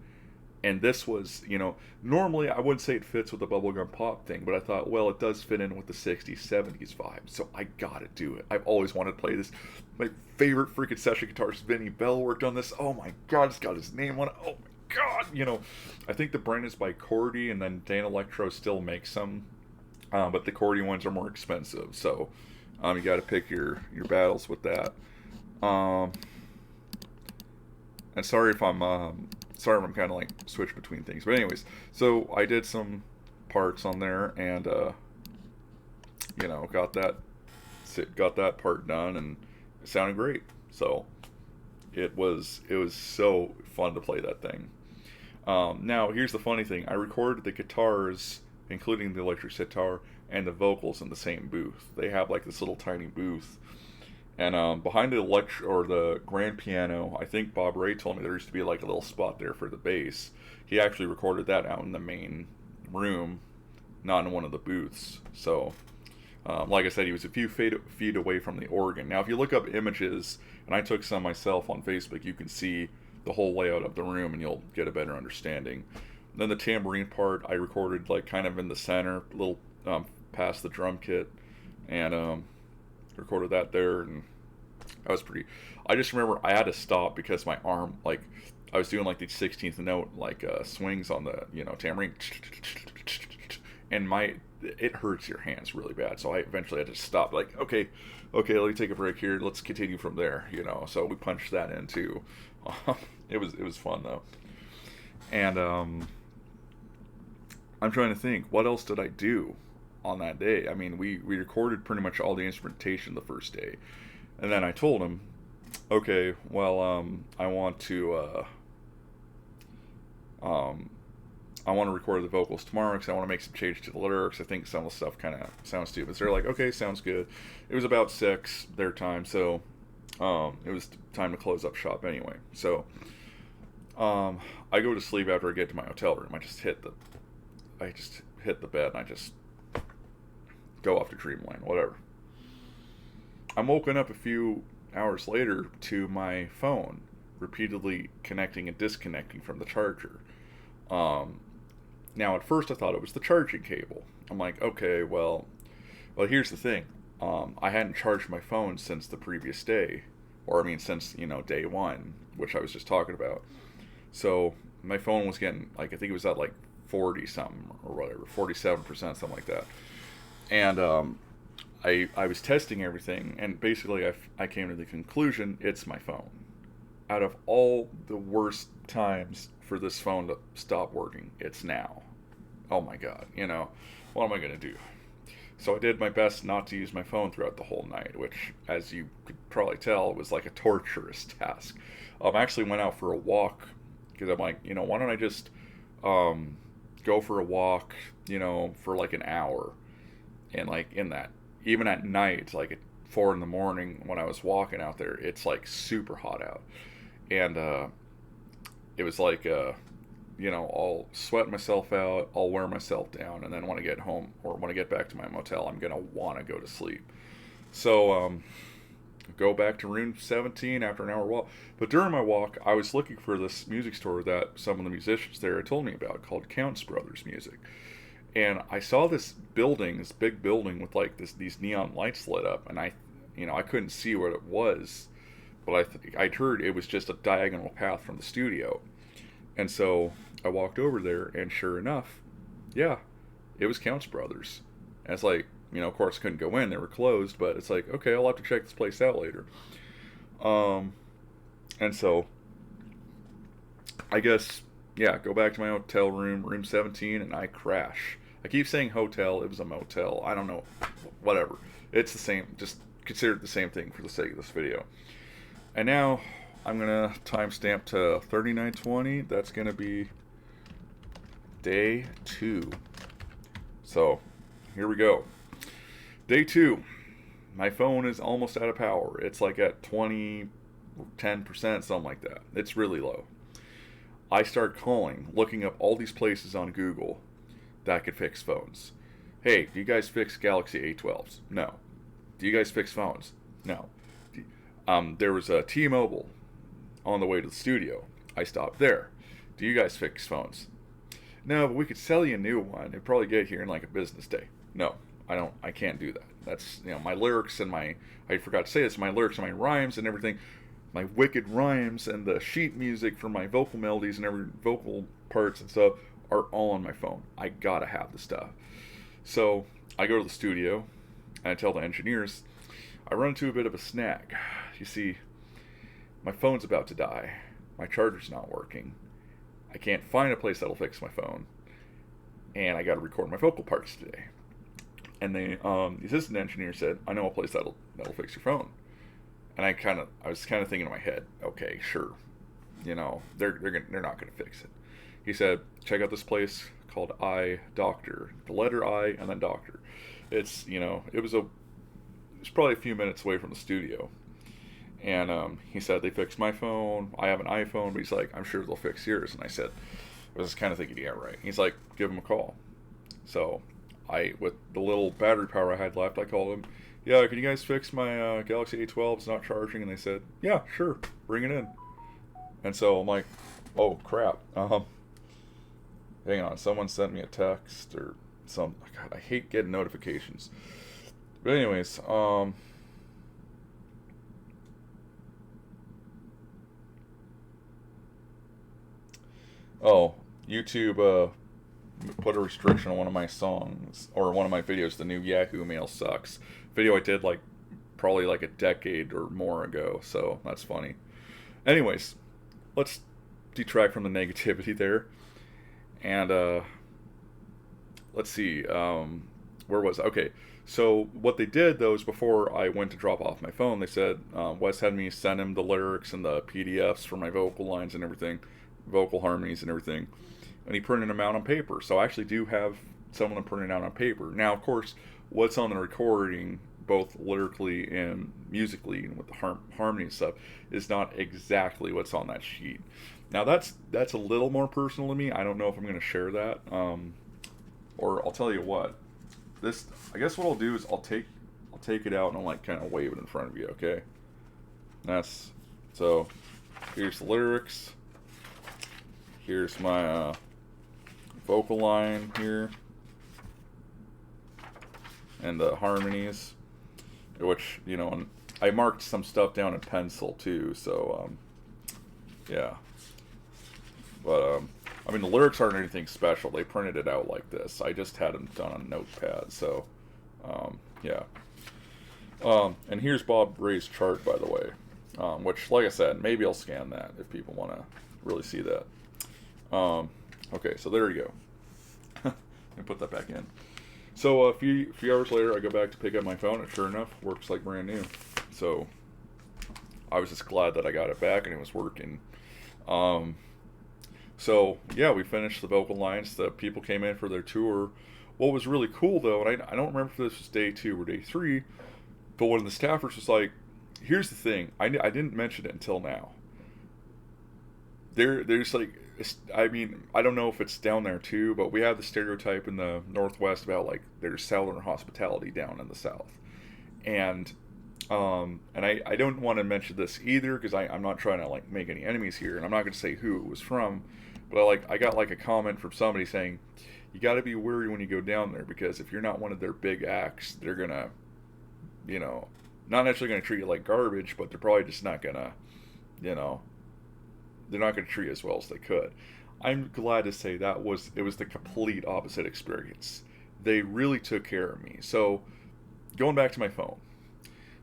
A: And this was, normally I wouldn't say it fits with the bubblegum pop thing, but I thought, well, it does fit in with the 60s, 70s vibe, so I gotta do it. I've always wanted to play this. My favorite freaking session guitarist, Vinny Bell, worked on this. Oh my god, it's got his name on it. Oh my god, I think the brand is by Cordy, and then Dan Electro still makes some, but the Cordy ones are more expensive, so you gotta pick your battles with that. And sorry if I'm kind of like switch between things, but anyways, so I did some parts on there, and got that part done, and it sounded great. So it was so fun to play that thing. Now here's the funny thing: I recorded the guitars, including the electric sitar, and the vocals in the same booth. They have like this little tiny booth. And behind the grand piano, I think Bob Ray told me there used to be like a little spot there for the bass. He actually recorded that out in the main room, not in one of the booths. So, like I said, he was a few feet away from the organ. Now, if you look up images, and I took some myself on Facebook, you can see the whole layout of the room, and you'll get a better understanding. And then the tambourine part, I recorded like kind of in the center, a little past the drum kit, and recorded that there, and that was pretty. I just remember I had to stop because my arm, like, I was doing like the 16th note, like swings on the tambourine, and it hurts your hands really bad. So I eventually had to stop. Like, okay, let me take a break here. Let's continue from there. So we punched that in too. It was fun though, and I'm trying to think, what else did I do on that day? I mean, we recorded pretty much all the instrumentation the first day, and then I told him, okay, well, I want to record the vocals tomorrow because I want to make some change to the lyrics. I think some of the stuff kind of sounds stupid. So they're like, okay, sounds good. It was about 6 their time, so it was time to close up shop anyway. So I go to sleep after I get to my hotel room. I just hit the bed, and I just go off to dreamland, whatever. I'm woken up a few hours later to my phone repeatedly connecting and disconnecting from the charger. Now at first I thought it was the charging cable. I'm like, okay, well here's the thing. I hadn't charged my phone since the previous day, since day one, which I was just talking about. So my phone was getting, like, I think it was at like 40 something or whatever, 47%, something like that. And I was testing everything, and basically I came to the conclusion it's my phone. Out of all the worst times for this phone to stop working, it's now. Oh my god, what am I going to do? So I did my best not to use my phone throughout the whole night, which, as you could probably tell, was like a torturous task. I actually went out for a walk, because I'm like, why don't I just go for a walk, for like an hour. And like in that, even at night, like at 4 a.m, when I was walking out there, it's like super hot out. And it was like, I'll sweat myself out, I'll wear myself down, and then when I get home, or when I get back to my motel, I'm going to want to go to sleep. So, go back to room 17 after an hour walk. But during my walk, I was looking for this music store that some of the musicians there had told me about, called Counts Brothers Music. And I saw this big building with like these neon lights lit up, and I couldn't see what it was, but I'd heard it was just a diagonal path from the studio. And so I walked over there, and sure enough, yeah, it was Counts Brothers. And it's like, of course I couldn't go in, they were closed, but it's like, okay, I'll have to check this place out later. And so I guess, yeah, go back to my hotel room 17, and I crash. I keep saying hotel, it was a motel. I don't know, whatever. It's the same, just consider it the same thing for the sake of this video. And now I'm going to timestamp to 39:20. That's going to be day 2. So, here we go. Day 2. My phone is almost out of power. It's like at 10%, something like that. It's really low. I start looking up all these places on Google that could fix phones. Hey, do you guys fix Galaxy A12s? No. Do you guys fix phones? No. There was a T-Mobile on the way to the studio. I stopped there. do you guys fix phones? No, but we could sell you a new one. It'd probably get here in like a business day. No, I don't. I can't do that. That's, my lyrics and I forgot to say this. My lyrics and my rhymes and everything. My wicked rhymes and the sheet music for my vocal melodies and every vocal parts and stuff are all on my phone. I gotta have the stuff. So I go to the studio and I tell the engineers, I run into a bit of a snag. You see, my phone's about to die. My charger's not working. I can't find a place that'll fix my phone. And I gotta record my vocal parts today. And the assistant engineer said, I know a place that'll fix your phone. And I was kind of thinking in my head, okay, sure, they're not gonna fix it. He said, check out this place called I Doctor, the letter I and then Doctor. It's it was probably a few minutes away from the studio, and he said they fixed my phone. I have an iPhone, but he's like, I'm sure they'll fix yours. And I said, I was kind of thinking, yeah, right. He's like, give him a call. So with the little battery power I had left, I called him. Yeah, can you guys fix my Galaxy A12? It's not charging. And they said, yeah, sure, bring it in. And so I'm like, oh, crap. Hang on, someone sent me a text or some. God, I hate getting notifications. But anyways, oh, YouTube put a restriction on one of my songs or one of my videos. The new Yahoo Mail sucks video I did probably like a decade or more ago. So that's funny. Anyways, let's detract from the negativity there. And let's see, where was I? Okay, so what they did though is before I went to drop off my phone, they said Wes had me send him the lyrics and the PDFs for my vocal lines and everything, vocal harmonies and everything, and he printed them out on paper. So I actually do have some of them printed out on paper. Now, of course, what's on the recording, both lyrically and musically and with the harmony and stuff, is not exactly what's on that sheet. Now that's a little more personal to me. I don't know if I'm going to share that, or I'll tell you what. I guess what I'll do is I'll take it out and I'll kind of wave it in front of you. Okay. So here's the lyrics. Here's my vocal line here, and the harmonies, which and I marked some stuff down in pencil too. So yeah. But, the lyrics aren't anything special. They printed it out like this. I just had them done on Notepad, so, yeah. And here's Bob Ray's chart, by the way, which, like I said, maybe I'll scan that if people want to really see that. Okay, so there you go. Let me put that back in. So a few hours later, I go back to pick up my phone, and sure enough, works like brand new. So I was just glad that I got it back and it was working. So, yeah, we finished the vocal lines. The people came in for their tour. What was really cool, though, and I don't remember if this was day 2 or day 3, but one of the staffers was like, here's the thing. I didn't mention it until now. There's I don't know if it's down there, too, but we have the stereotype in the Northwest about, there's Southern hospitality down in the South. And I don't want to mention this either, because I'm not trying to, make any enemies here, and I'm not going to say who it was from. But I got a comment from somebody saying, you got to be wary when you go down there, because if you're not one of their big acts, they're gonna, not necessarily gonna treat you like garbage, but they're probably just not gonna, they're not gonna treat you as well as they could. I'm glad to say it was the complete opposite experience. They really took care of me. So going back to my phone.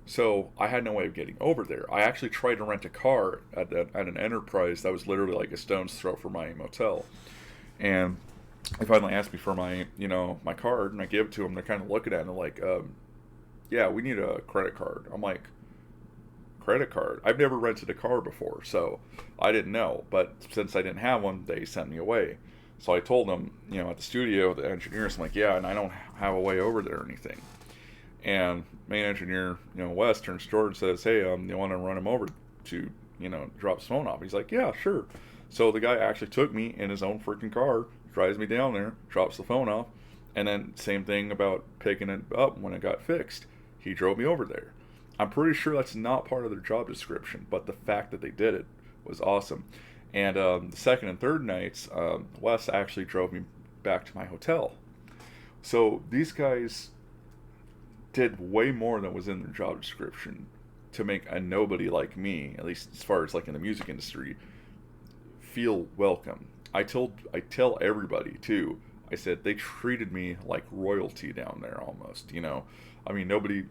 A: So I had no way of getting over there. I actually tried to rent a car at an Enterprise that was literally like a stone's throw from my motel. And they finally asked me for my, my card, and I gave it to them. They're kind of looking at it and they're like, yeah, we need a credit card. I'm like, credit card? I've never rented a car before, so I didn't know. But since I didn't have one, they sent me away. So I told them, at the studio, the engineers, I'm like, yeah, and I don't have a way over there or anything. And main engineer, Wes, turns to Jordan and says, hey, you want to run him over to, drop his phone off? He's like, yeah, sure. So the guy actually took me in his own freaking car, drives me down there, drops the phone off, and then same thing about picking it up when it got fixed. He drove me over there. I'm pretty sure that's not part of their job description, but the fact that they did it was awesome. And the second and third nights, Wes actually drove me back to my hotel. So these guys did way more than was in their job description to make a nobody like me, at least as far as like in the music industry, feel welcome. I tell everybody too. I said they treated me like royalty down there almost. You know, I mean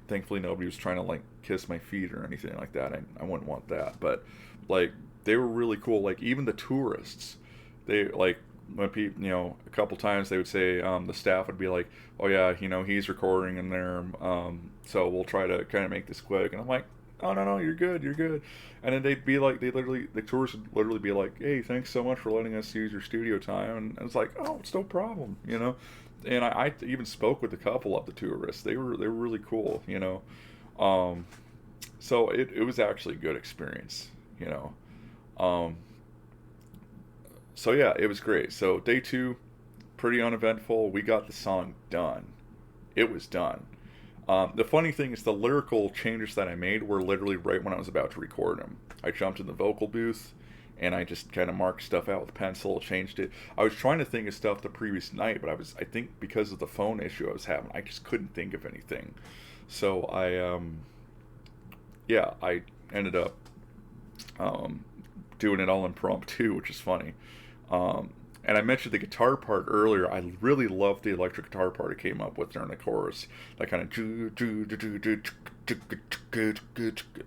A: thankfully nobody was trying to like kiss my feet or anything like that. I wouldn't want that, but like they were really cool. Like even the tourists, they like when people, you know, a couple times they would say the staff would be like, oh yeah, you know, he's recording in there, so we'll try to kind of make this quick. And I'm like, oh no, you're good, you're good. And then they'd be like, the tourists would literally be like, hey, thanks so much for letting us use your studio time. And it's like, oh, it's no problem, you know. And I even spoke with a couple of the tourists. They were really cool, you know. So it was actually a good experience, you know. So yeah, it was great. So day 2, pretty uneventful. We got the song done. It was done. The funny thing is the lyrical changes that I made were literally right when I was about to record them. I jumped in the vocal booth and I just kind of marked stuff out with pencil, changed it. I was trying to think of stuff the previous night, but I think because of the phone issue I was having, I just couldn't think of anything. So I ended up doing it all impromptu, which is funny. And I mentioned the guitar part earlier. I really loved the electric guitar part it came up with during the chorus. That kind of...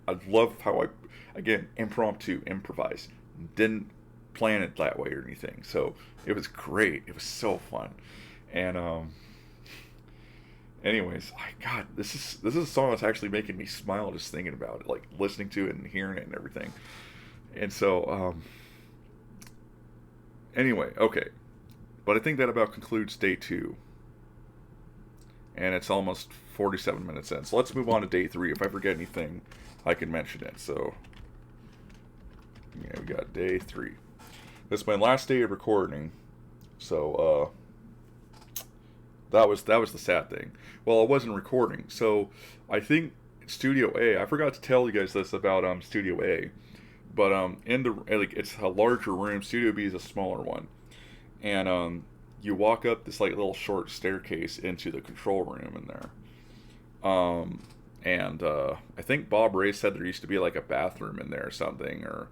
A: I love how again, impromptu, improvise. Didn't plan it that way or anything. So it was great. It was so fun. And anyways, God, this is a song that's actually making me smile just thinking about it, like listening to it and hearing it and everything. And so, anyway, okay. But I think that about concludes day 2. And it's almost 47 minutes in. So let's move on to day 3. If I forget anything, I can mention it. So, yeah, we got day 3. This is my last day of recording. So, that was the sad thing. Well, I wasn't recording. So, I think Studio A, I forgot to tell you guys this about Studio A. But in the it's a larger room. Studio B is a smaller one, and you walk up this like little short staircase into the control room in there. And I think Bob Ray said there used to be like a bathroom in there or something, or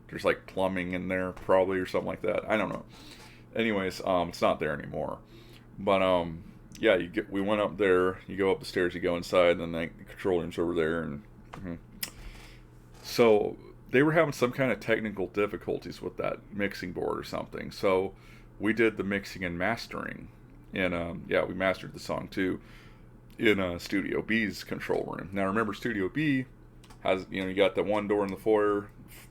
A: there's like plumbing in there probably or something like that. I don't know. Anyways, it's not there anymore. But yeah, we went up there. You go up the stairs, you go inside, and then the control room's over there, and so they were having some kind of technical difficulties with that mixing board or something. So we did the mixing and mastering. And we mastered the song too in Studio B's control room. Now remember, Studio B has, you got the one door in the foyer.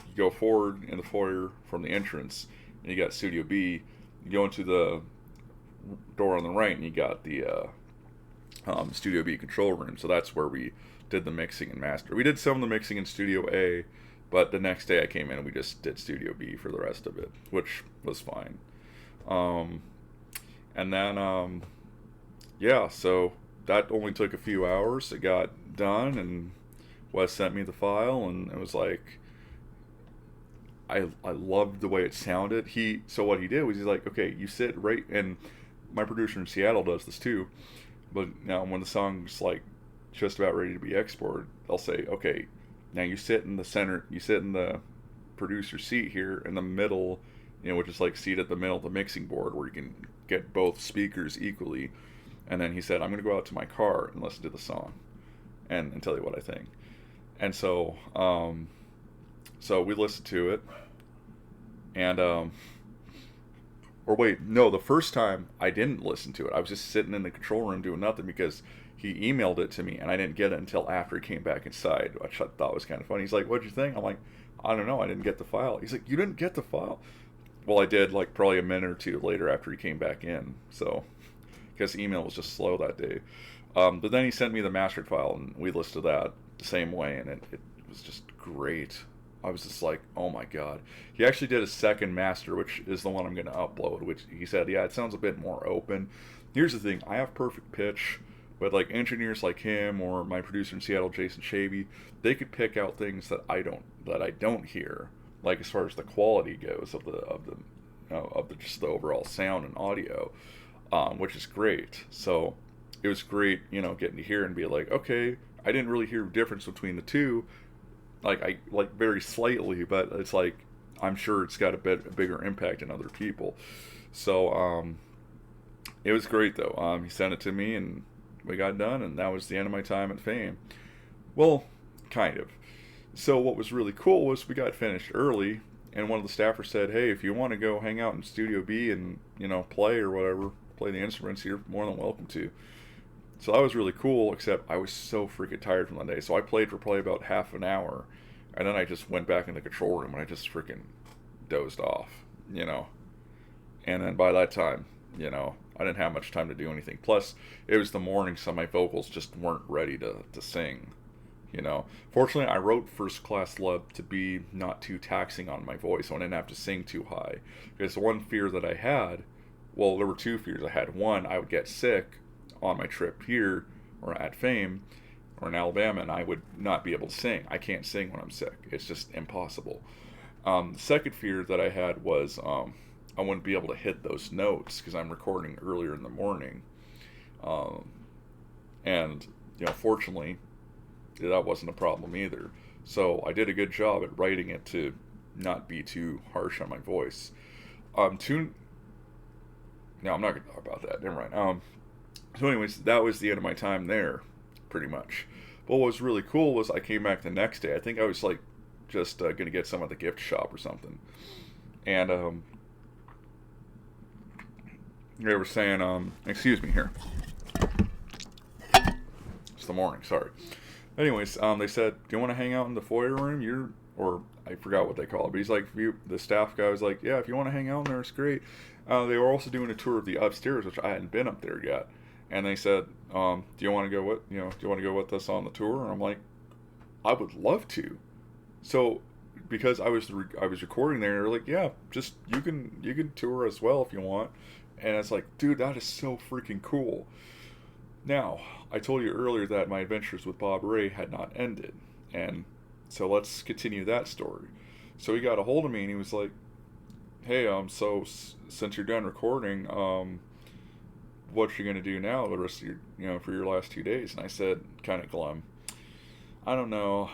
A: You go forward in the foyer from the entrance, and you got Studio B. You go into the door on the right, and you got the Studio B control room. So that's where we did the mixing and master. We did some of the mixing in Studio A, but the next day I came in and we just did Studio B for the rest of it, which was fine. And then, so that only took a few hours. It got done, and Wes sent me the file, and it was like, I loved the way it sounded. So what he did was he's like, okay, you sit right, and my producer in Seattle does this too, but now when the song's like just about ready to be exported, they'll say, okay, now you sit in the center, you sit in the producer seat here in the middle, which is like seat at the middle of the mixing board where you can get both speakers equally. And then he said, I'm going to go out to my car and listen to the song and tell you what I think. And so, so we listened to it, and, the first time I didn't listen to it. I was just sitting in the control room doing nothing because he emailed it to me, and I didn't get it until after he came back inside, which I thought was kind of funny. He's like, what'd you think? I'm like, I don't know, I didn't get the file. He's like, you didn't get the file? Well, I did, like, probably a minute or two later after he came back in, so, because email was just slow that day. But then he sent me the mastered file, and we listened to that the same way, and it was just great. I was just like, oh my god. He actually did a second master, which is the one I'm going to upload, which he said, yeah, it sounds a bit more open. Here's the thing, I have perfect pitch, but like engineers like him or my producer in Seattle, Jason Shavy, they could pick out things that I don't hear. like as far as the quality goes of the just the overall sound and audio, which is great. So it was great, getting to hear and be like, okay, I didn't really hear a difference between the two, like I like very slightly, but it's like I'm sure it's got a bigger impact in other people. So it was great though. He sent it to me and we got done, and that was the end of my time at Fame. Well, kind of. So what was really cool was we got finished early, and one of the staffers said, "Hey, if you want to go hang out in Studio B and play or whatever, play the instruments, you're more than welcome to." So that was really cool. Except I was so freaking tired from that day, so I played for probably about half an hour, and then I just went back in the control room and I just freaking dozed off, And then by that time, I didn't have much time to do anything. Plus, it was the morning, so my vocals just weren't ready to sing. Fortunately, I wrote First Class Love to be not too taxing on my voice, so I didn't have to sing too high. Because the one fear that I had, well, there were two fears I had. One, I would get sick on my trip here, or at Fame, or in Alabama, and I would not be able to sing. I can't sing when I'm sick. It's just impossible. The second fear that I had was I wouldn't be able to hit those notes because I'm recording earlier in the morning. And, fortunately, that wasn't a problem either. So I did a good job at writing it to not be too harsh on my voice. No, I'm not going to talk about that. Never mind. So anyways, that was the end of my time there, pretty much. But what was really cool was I came back the next day. I think I was like just going to get some at the gift shop or something. And they were saying, excuse me here. It's the morning, sorry. Anyways, they said, "Do you want to hang out in the foyer room?" Or I forgot what they call it, but he's like, the staff guy was like, "Yeah, if you want to hang out in there, it's great." They were also doing a tour of the upstairs, which I hadn't been up there yet, and they said, "Do you want to go with do you want to go with us on the tour?" And I'm like, "I would love to." So because I was recording there, they're like, "Yeah, just you can tour as well if you want," and it's like, dude, that is so freaking cool. Now, I told you earlier that my adventures with Bob Ray had not ended, and so let's continue that story. So he got a hold of me and he was like, "Hey, so since you're done recording, what you gonna do now the rest of your, for your last 2 days?" And I said, kind of glum, "I don't know.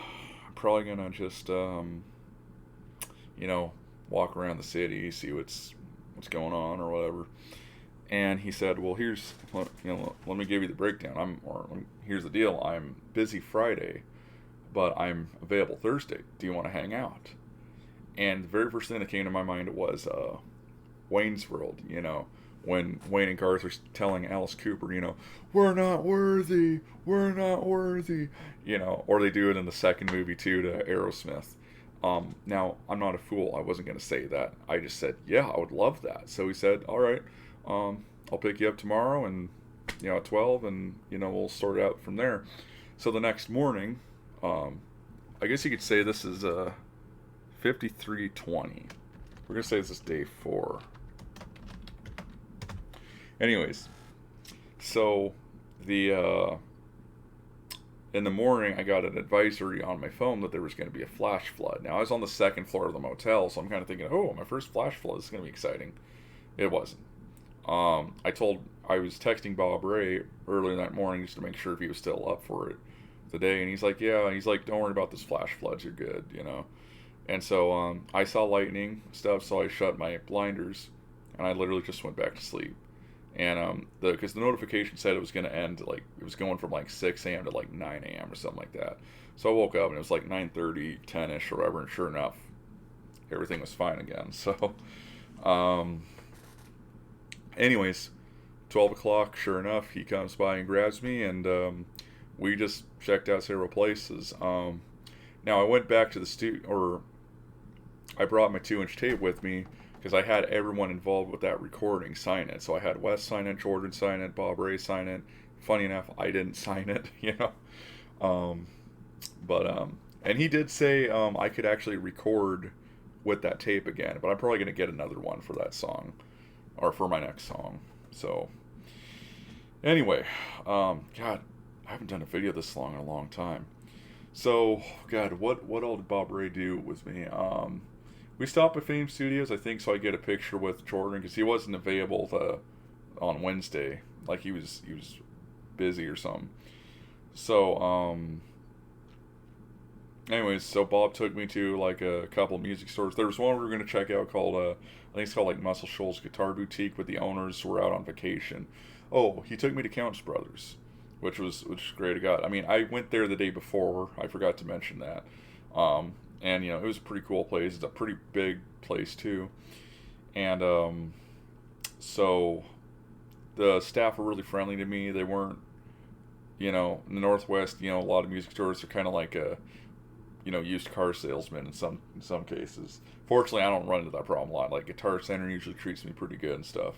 A: I'm probably gonna just, walk around the city, see what's going on or whatever." And he said, "Well, let me give you the breakdown. Here's the deal. I'm busy Friday, but I'm available Thursday. Do you want to hang out?" And the very first thing that came to my mind was Wayne's World. When Wayne and Garth are telling Alice Cooper, "We're not worthy, we're not worthy," or they do it in the second movie too to Aerosmith. Now, I'm not a fool. I wasn't going to say that. I just said, "Yeah, I would love that." So he said, "All right. I'll pick you up tomorrow and at 12 and we'll sort it out from there." So the next morning, I guess you could say this is 53:20. We're gonna say this is day 4. Anyways, so the in the morning I got an advisory on my phone that there was going to be a flash flood. Now I was on the second floor of the motel, so I'm kind of thinking, oh, my first flash flood is going to be exciting. It wasn't. I was texting Bob Ray earlier that morning just to make sure if he was still up for it the day, and he's like, "Yeah," he's like, "Don't worry about this flash floods, you're good," And so I saw lightning stuff, so I shut my blinders, and I literally just went back to sleep. And because the notification said it was going to end, like, it was going from like 6 a.m. to like 9 a.m. or something like that. So I woke up and it was like 9:30, 10ish or whatever, and sure enough, everything was fine again. So, anyways, 12 o'clock, sure enough, he comes by and grabs me, and we just checked out several places. Now I went back to the studio, I brought my 2-inch tape with me because I had everyone involved with that recording sign it. So I had Wes sign it, Jordan sign it, Bob Ray sign it. Funny enough, I didn't sign it, and he did say I could actually record with that tape again, but I'm probably going to get another one for that song, or for my next song. So, anyway, God, I haven't done a video this long in a long time. So, God, what all did Bob Ray do with me? We stopped at Fame Studios, I think, so I get a picture with Jordan because he wasn't available on Wednesday. Like he was busy or something. So anyways, so Bob took me to like a couple music stores. There was one we were gonna check out called I think it's called like Muscle Shoals Guitar Boutique, but the owners were out on vacation. Oh, he took me to Count's Brothers, which was great. I mean, I went there the day before. I forgot to mention that. And it was a pretty cool place. It's a pretty big place too. And so the staff were really friendly to me. They weren't, in the Northwest, a lot of music stores are kind of like a used car salesman in some cases. Fortunately, I don't run into that problem a lot. Like Guitar Center usually treats me pretty good and stuff.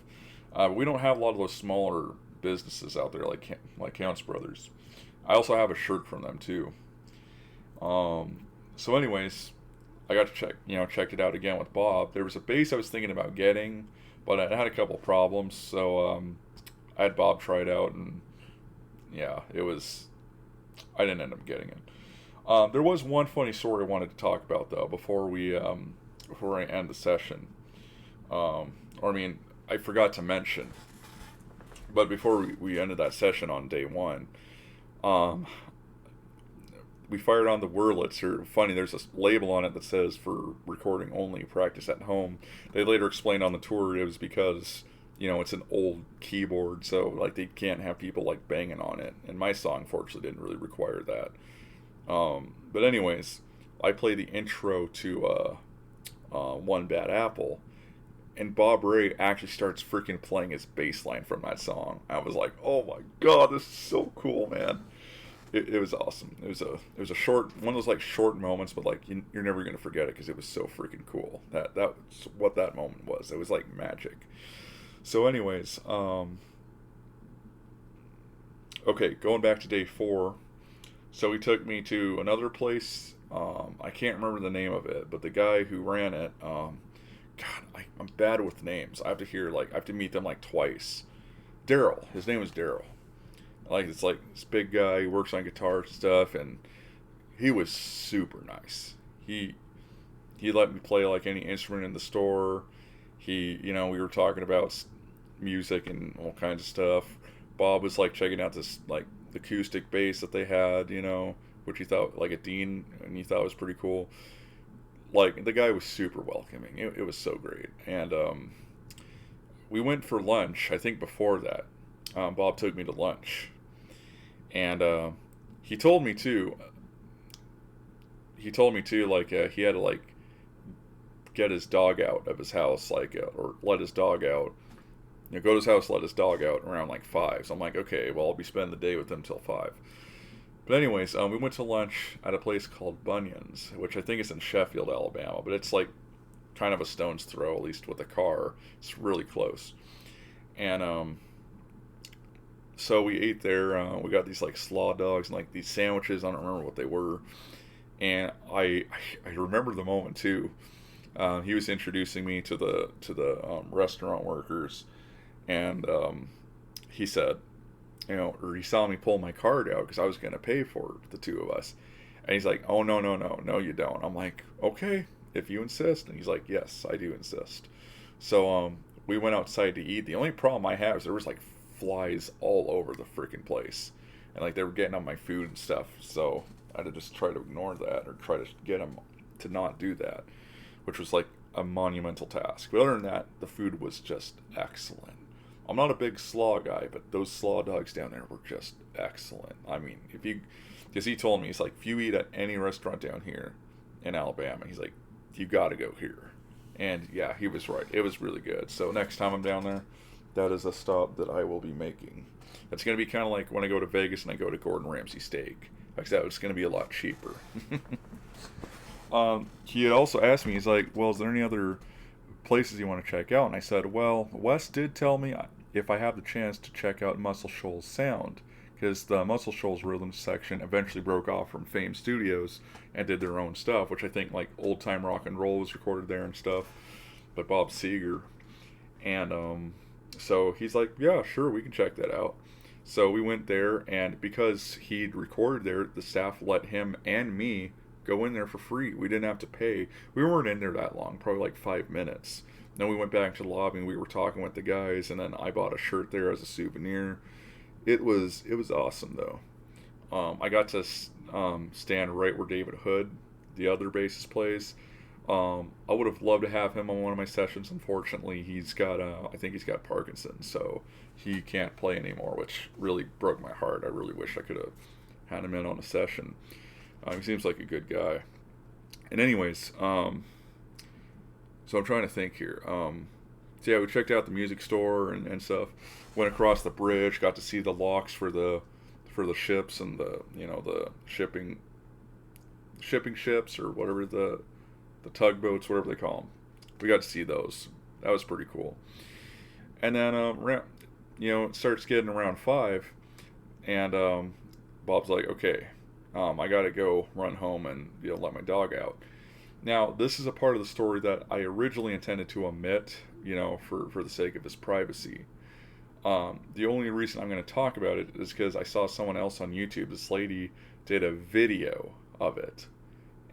A: We don't have a lot of those smaller businesses out there like Counts Brothers. I also have a shirt from them too. So anyways, I got to checked it out again with Bob. There was a bass I was thinking about getting, but I had a couple problems, so I had Bob try it out, and yeah, I didn't end up getting it. There was one funny story I wanted to talk about though before I end the session. I forgot to mention, but before we ended that session on day one, we fired on the Wurlitzer. Funny, there's a label on it that says for recording only, practice at home. They later explained on the tour it was because it's an old keyboard, so like they can't have people like banging on it. And my song, fortunately, didn't really require that. But anyways, I play the intro to One Bad Apple, and Bob Ray actually starts freaking playing his bass line from that song. I was like, oh my god, this is so cool, man. It was awesome. It was a short, one of those like short moments, but like you're never gonna forget it because it was so freaking cool. That's what that moment was. It was like magic. So anyways, okay, going back to day 4. So he took me to another place. I can't remember the name of it, but the guy who ran it, I'm bad with names. I have to meet them like twice. Daryl. His name was Daryl. It's like this big guy. He works on guitar stuff, and he was super nice. He let me play like any instrument in the store. We were talking about music and all kinds of stuff. Bob was like checking out this like acoustic bass that they had, which he thought like a Dean, and he thought was pretty cool. Like the guy was super welcoming. It was so great, and we went for lunch. I think before that, Bob took me to lunch, and he told me too. Like he had to like get his dog out of his house, or let his dog out. Go to his house, let his dog out around like 5. So I'm like, okay, well, I'll be spending the day with him till 5. But anyways, we went to lunch at a place called Bunyan's, which I think is in Sheffield, Alabama. But it's like kind of a stone's throw, at least with a car. It's really close. And so we ate there. We got these like slaw dogs and like these sandwiches. I don't remember what they were. And I remember the moment too. He was introducing me to the restaurant workers. And he said, or he saw me pull my card out because I was going to pay for the two of us. And he's like, oh, no, you don't. I'm like, okay, if you insist. And he's like, yes, I do insist. So we went outside to eat. The only problem I had was there was like flies all over the freaking place. And like they were getting on my food and stuff. So I had to just try to ignore that or try to get them to not do that, which was like a monumental task. But other than that, the food was just excellent. I'm not a big slaw guy, but those slaw dogs down there were just excellent. I mean, because he told me, he's like, if you eat at any restaurant down here in Alabama, he's like, you got to go here. And yeah, he was right. It was really good. So next time I'm down there, that is a stop that I will be making. It's going to be kind of like when I go to Vegas and I go to Gordon Ramsay Steak. Like that, it's going to be a lot cheaper. He had also asked me, he's like, well, is there any other places you want to check out? And I said, well, Wes did tell me if I have the chance to check out Muscle Shoals Sound, because the Muscle Shoals Rhythm section eventually broke off from Fame Studios and did their own stuff, which I think like Old Time Rock and Roll was recorded there and stuff, but Bob Seger. And so he's like, yeah, sure, we can check that out. So we went there, and because he'd recorded there, the staff let him and me go in there for free. We didn't have to pay. We weren't in there that long, probably like 5 minutes. Then we went back to the lobby and we were talking with the guys, and then I bought a shirt there as a souvenir. It was awesome though. I got to stand right where David Hood, the other bassist, plays. I would have loved to have him on one of my sessions. Unfortunately, he's got I think he's got Parkinson's, so he can't play anymore, which really broke my heart. I really wish I could have had him in on a session. He seems like a good guy. And anyways, so I'm trying to think here. So yeah, we checked out the music store and stuff. Went across the bridge, got to see the locks for the ships and the the shipping ships or whatever, the tugboats, whatever they call them. We got to see those. That was pretty cool. And then it starts getting around 5, and Bob's like, okay, I gotta go run home and let my dog out. Now, this is a part of the story that I originally intended to omit, for the sake of his privacy. The only reason I'm going to talk about it is because I saw someone else on YouTube. This lady did a video of it.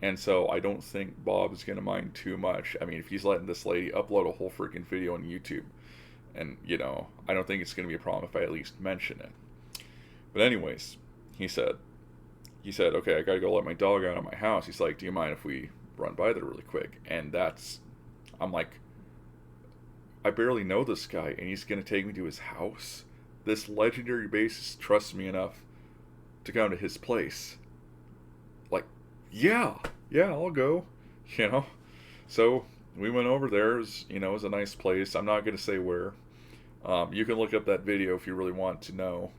A: And so I don't think Bob is going to mind too much. I mean, if he's letting this lady upload a whole freaking video on YouTube. And, I don't think it's going to be a problem if I at least mention it. But anyways, he said, okay, I got to go let my dog out of my house. He's like, do you mind if we run by there really quick? And I'm like, I barely know this guy, and he's going to take me to his house? This legendary bassist trusts me enough to come to his place. Like, yeah, I'll go, So we went over there. It was a nice place. I'm not going to say where. You can look up that video if you really want to know.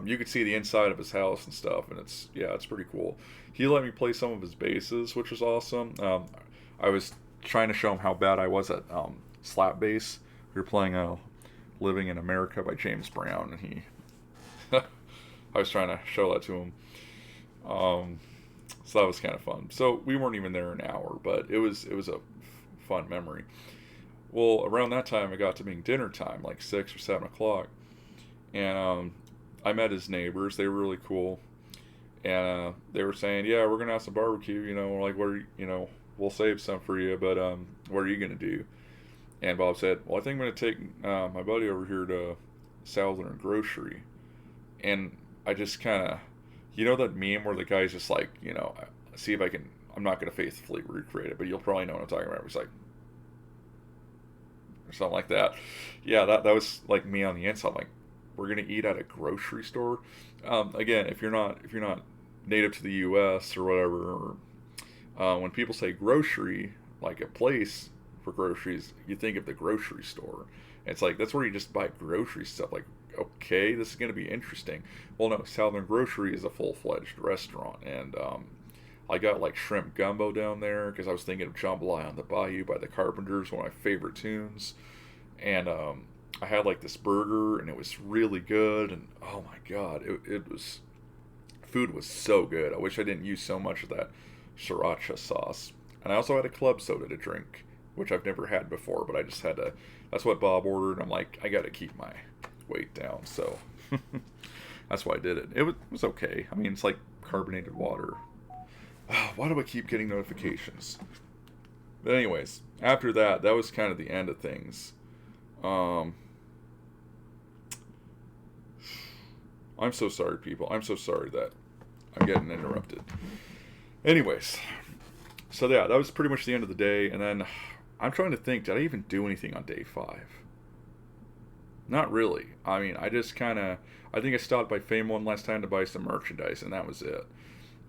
A: You could see the inside of his house and stuff, and it's pretty cool. He let me play some of his basses, which was awesome. I was trying to show him how bad I was at slap bass. We were playing Living in America by James Brown, and he I was trying to show that to him. So that was kind of fun. So we weren't even there an hour, but it was a fun memory. Well, around that time, it got to being dinner time, like 6 or 7 o'clock, and I met his neighbors. They were really cool, and they were saying, "Yeah, we're gonna have some barbecue." We're like, "What are you? We'll save some for you, but what are you gonna do?" And Bob said, "Well, I think I'm gonna take my buddy over here to Southern Grocery," and I just kind of, that meme where the guy's just like, see if I can. I'm not gonna faithfully recreate it, but you'll probably know what I'm talking about. He's like, or something like that. Yeah, that was like me on the inside. I'm like, we're gonna eat at a grocery store. Again, if you're not native to the U.S. or whatever, or, when people say grocery, like a place for groceries, you think of the grocery store. It's like, that's where you just buy grocery stuff. Like, okay, this is gonna be interesting. Well, no, Southern Grocery is a full-fledged restaurant, and I got like shrimp gumbo down there because I was thinking of Jambalaya on the Bayou by the Carpenters, one of my favorite tunes. And I had like this burger, and it was really good. And oh my god, food was so good. I wish I didn't use so much of that sriracha sauce. And I also had a club soda to drink, which I've never had before, but I just had to. That's what Bob ordered. I'm like, I got to keep my weight down, so that's why I did it. It was okay. I mean, it's like carbonated water. Why do I keep getting notifications? But anyways, after that was kind of the end of things. I'm so sorry, people. I'm so sorry that I'm getting interrupted. Anyways, so yeah, that was pretty much the end of the day. And then I'm trying to think, did I even do anything on day 5? Not really. I mean, I just kind of, I think I stopped by Fame one last time to buy some merchandise, and that was it.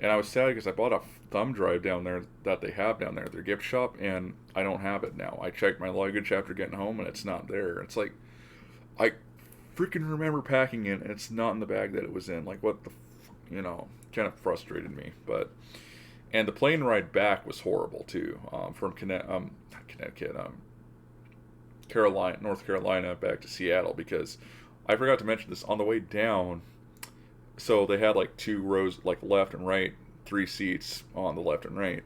A: And I was sad because I bought a thumb drive down there that they have down there at their gift shop, and I don't have it now. I checked my luggage after getting home, and it's not there. It's like, I freaking remember packing it, and it's not in the bag that it was in. Like, what the, kind of frustrated me. But, and the plane ride back was horrible too. From North Carolina back to Seattle, because I forgot to mention this on the way down. So they had like 2 rows, like left and right, 3 seats on the left and right.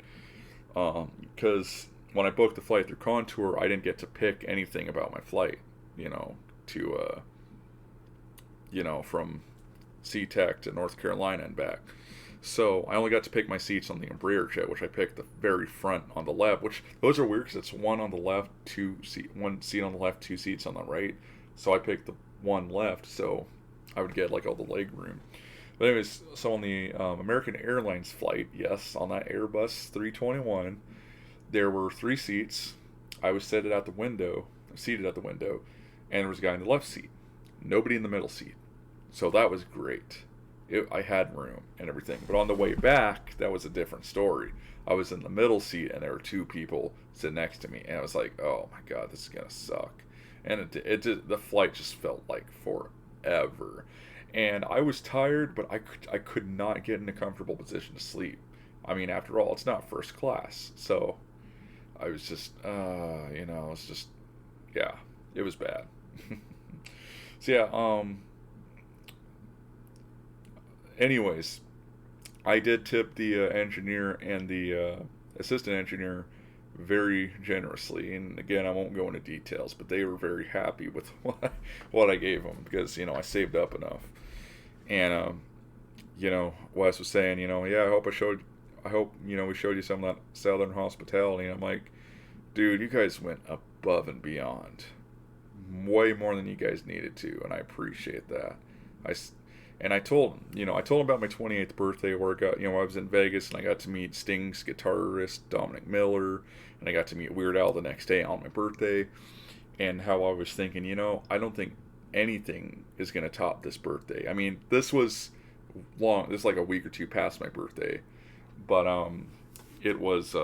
A: Because when I booked the flight through Contour, I didn't get to pick anything about my flight, from SeaTac to North Carolina and back. So I only got to pick my seats on the Embraer jet, which I picked the very front on the left. Which those are weird because it's one on the left, one seat on the left, two seats on the right. So I picked the one left, so I would get like all the leg room. But anyways, so on the American Airlines flight, yes, on that Airbus 321, there were three seats. I was seated at the window, and there was a guy in the left seat. Nobody in the middle seat. So that was great. I had room and everything. But on the way back, that was a different story. I was in the middle seat, and there were two people sitting next to me, and I was like, "Oh my god, this is gonna suck." And the flight just felt like forever. And I was tired, but I could not get in a comfortable position to sleep. I mean, after all, it's not first class, so I was just, it's just, yeah, it was bad. So yeah, anyways, I did tip the engineer and the assistant engineer very generously, and again, I won't go into details, but they were very happy with what I gave them because I saved up enough. And Wes was saying, yeah, I hope we showed you some of that Southern hospitality. And I'm like, dude, you guys went above and beyond, way more than you guys needed to, and I appreciate that. I told him, about my 28th birthday where I was in Vegas and I got to meet Sting's guitarist Dominic Miller, and I got to meet Weird Al the next day on my birthday, and how I was thinking, I don't think anything is going to top this birthday. I mean, this was like a week or two past my birthday, but it was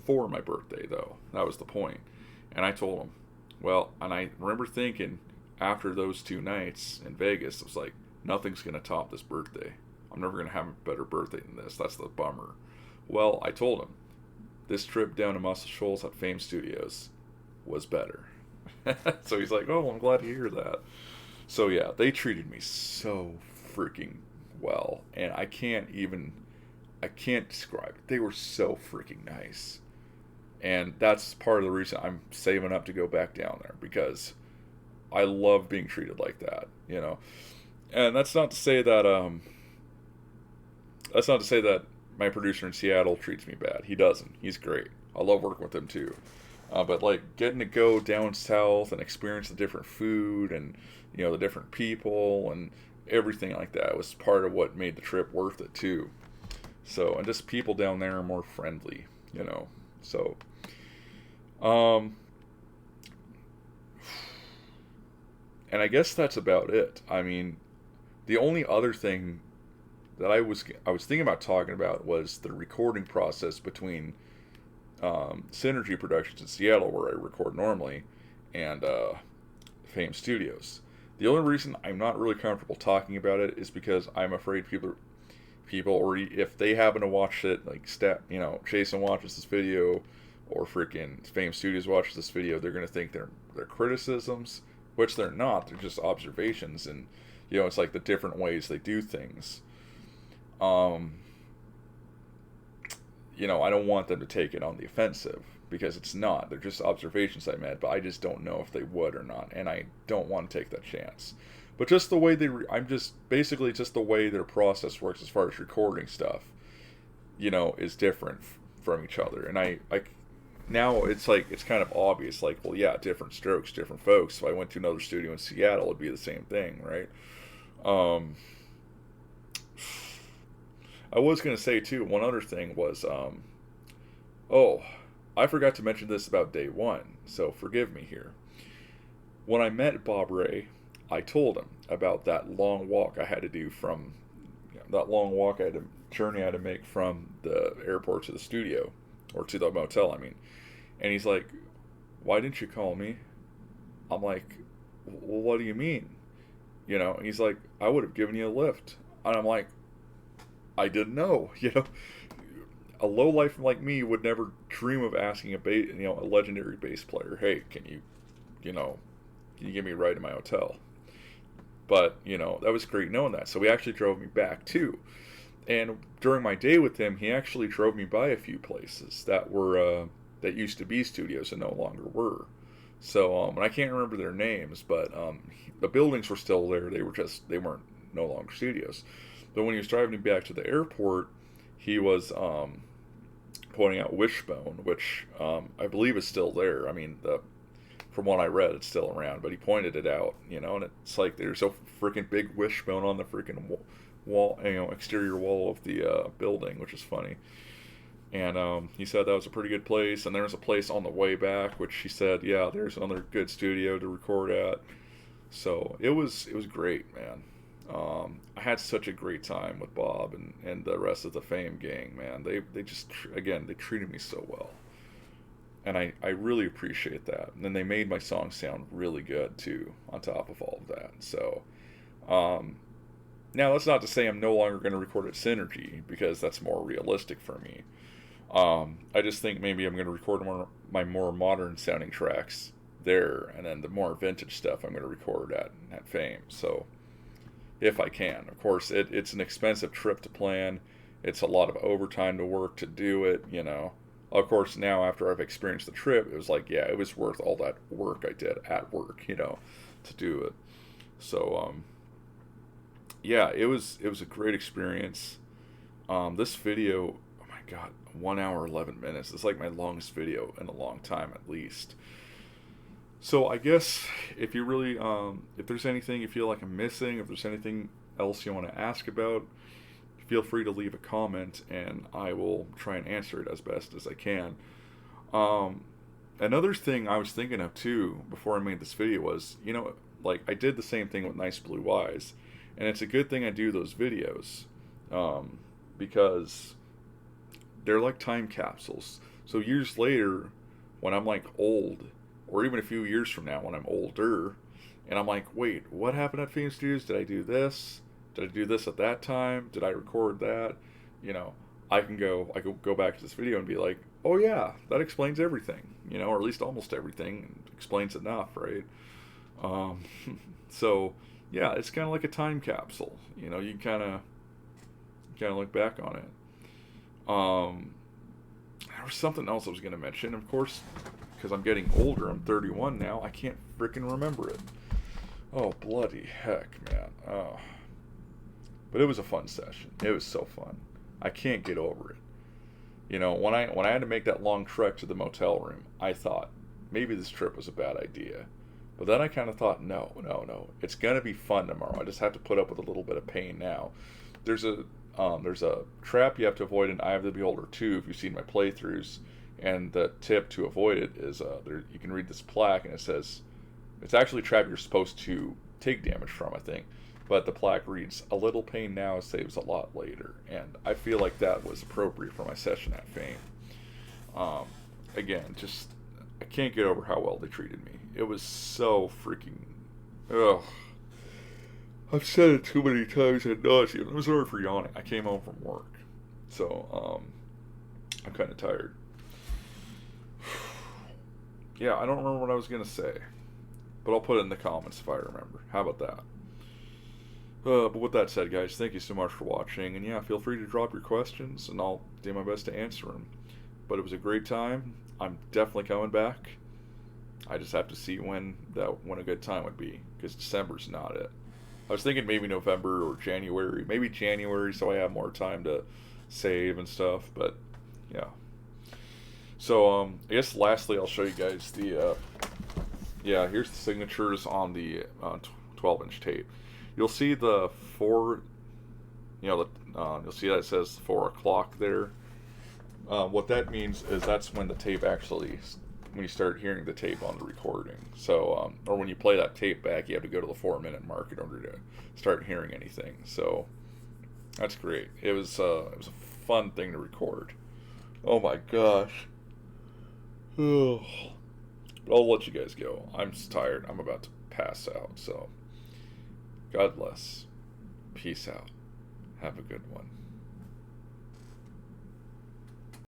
A: for my birthday though. That was the point. And I told him, well, and I remember thinking after those 2 nights in Vegas, I was like, nothing's going to top this birthday. I'm never going to have a better birthday than this. That's the bummer. Well, I told him this trip down to Muscle Shoals at Fame Studios was better. So he's like, oh, I'm glad to hear that. So yeah, they treated me so freaking well, and I can't describe it. They were so freaking nice. And that's part of the reason I'm saving up to go back down there, because I love being treated like that, And that's not to say that my producer in Seattle treats me bad. He doesn't. He's great. I love working with him too. But like getting to go down south and experience the different food and the different people and everything like that was part of what made the trip worth it too. So, and just people down there are more friendly, So, and I guess that's about it. I mean, the only other thing that I was thinking about talking about was the recording process between Synergy Productions in Seattle, where I record normally, and Fame Studios. The only reason I'm not really comfortable talking about it is because I'm afraid people, or if they happen to watch it, like Jason watches this video, or freaking Fame Studios watches this video, they're gonna think they're criticisms, which they're not. They're just observations, and it's like the different ways they do things. I don't want them to take it on the offensive, because it's not. They're just observations I made, but I just don't know if they would or not, and I don't want to take that chance. But just the way basically just the way their process works as far as recording stuff, is different from each other. And I now it's like, it's kind of obvious, like, well, yeah, different strokes, different folks. If I went to another studio in Seattle, it'd be the same thing, right? I was going to say, too, one other thing was, I forgot to mention this about day one, so forgive me here. When I met Bob Ray, I told him about that long walk I had to do journey I had to make from the airport to the studio, or to the motel, I mean. And he's like, why didn't you call me? I'm like, well, what do you mean? And he's like, I would have given you a lift. And I'm like, I didn't know, A lowlife like me would never dream of asking a legendary bass player, hey, can you give me a ride to my hotel? But, that was great knowing that. So he actually drove me back too. And during my day with him, he actually drove me by a few places that were, that used to be studios and no longer were. So, and I can't remember their names, but the buildings were still there. They weren't no longer studios. But when he was driving me back to the airport, he was pointing out Wishbone, which I believe is still there. I mean, from what I read, it's still around. But he pointed it out, and it's like there's a freaking big Wishbone on the freaking wall, exterior wall of the building, which is funny. And he said that was a pretty good place. And there was a place on the way back, which he said, yeah, there's another good studio to record at. So it was great, man. I had such a great time with Bob and the rest of the Fame gang, man. They just, again, they treated me so well. And I really appreciate that. And then they made my song sound really good, too, on top of all of that. So, now that's not to say I'm no longer going to record at Synergy, because that's more realistic for me. I just think maybe I'm going to record my more modern sounding tracks there, and then the more vintage stuff I'm going to record at Fame. So, if I can. Of course, it's an expensive trip to plan. It's a lot of overtime to work to do it, Of course, now after I've experienced the trip, it was like, yeah, it was worth all that work I did at work, to do it. So, yeah, it was a great experience. This video, oh my God, 1 hour, 11 minutes. It's like my longest video in a long time, at least. So I guess if you really, if there's anything you feel like I'm missing, if there's anything else you want to ask about, feel free to leave a comment, and I will try and answer it as best as I can. Another thing I was thinking of too before I made this video was, like I did the same thing with Nice Blue Eyes, and it's a good thing I do those videos, because they're like time capsules. So years later, when I'm like old, or even a few years from now when I'm older, and I'm like, wait, what happened at Fame Studios? Did I do this? Did I do this at that time? Did I record that? I can go back to this video and be like, oh yeah, that explains everything, or at least almost everything. It explains enough, right? So yeah, it's kind of like a time capsule. You kind of look back on it. There was something else I was going to mention, of course, because I'm getting older. I'm 31 now. I can't freaking remember it. Oh, bloody heck, man. Oh. But it was a fun session. It was so fun. I can't get over it. When I had to make that long trek to the motel room, I thought maybe this trip was a bad idea. But then I kind of thought, no. It's going to be fun tomorrow. I just have to put up with a little bit of pain now. There's a trap you have to avoid in Eye of the Beholder 2 if you've seen my playthroughs. And the tip to avoid it is you can read this plaque, and it says, it's actually a trap you're supposed to take damage from, I think. But the plaque reads, a little pain now saves a lot later. And I feel like that was appropriate for my session at Fame. Again, just, I can't get over how well they treated me. It was so freaking, ugh. I've said it too many times ad nauseum. I'm sorry for yawning. I came home from work. So, I'm kind of tired. Yeah, I don't remember what I was going to say. But I'll put it in the comments if I remember. How about that? But with that said, guys, thank you so much for watching. And yeah, feel free to drop your questions, and I'll do my best to answer them. But it was a great time. I'm definitely coming back. I just have to see when a good time would be, because December's not it. I was thinking maybe November or January. Maybe January, so I have more time to save and stuff. But yeah. So I guess lastly, I'll show you guys the here's the signatures on the 12-inch tape. You'll see the you'll see that it says 4 o'clock there. What that means is that's when the tape actually, when you start hearing the tape on the recording. So, or when you play that tape back, you have to go to the 4-minute mark in order to start hearing anything. So, that's great. It was a fun thing to record. Oh my gosh. But I'll let you guys go. I'm just tired. I'm about to pass out. So, God bless. Peace out. Have a good one.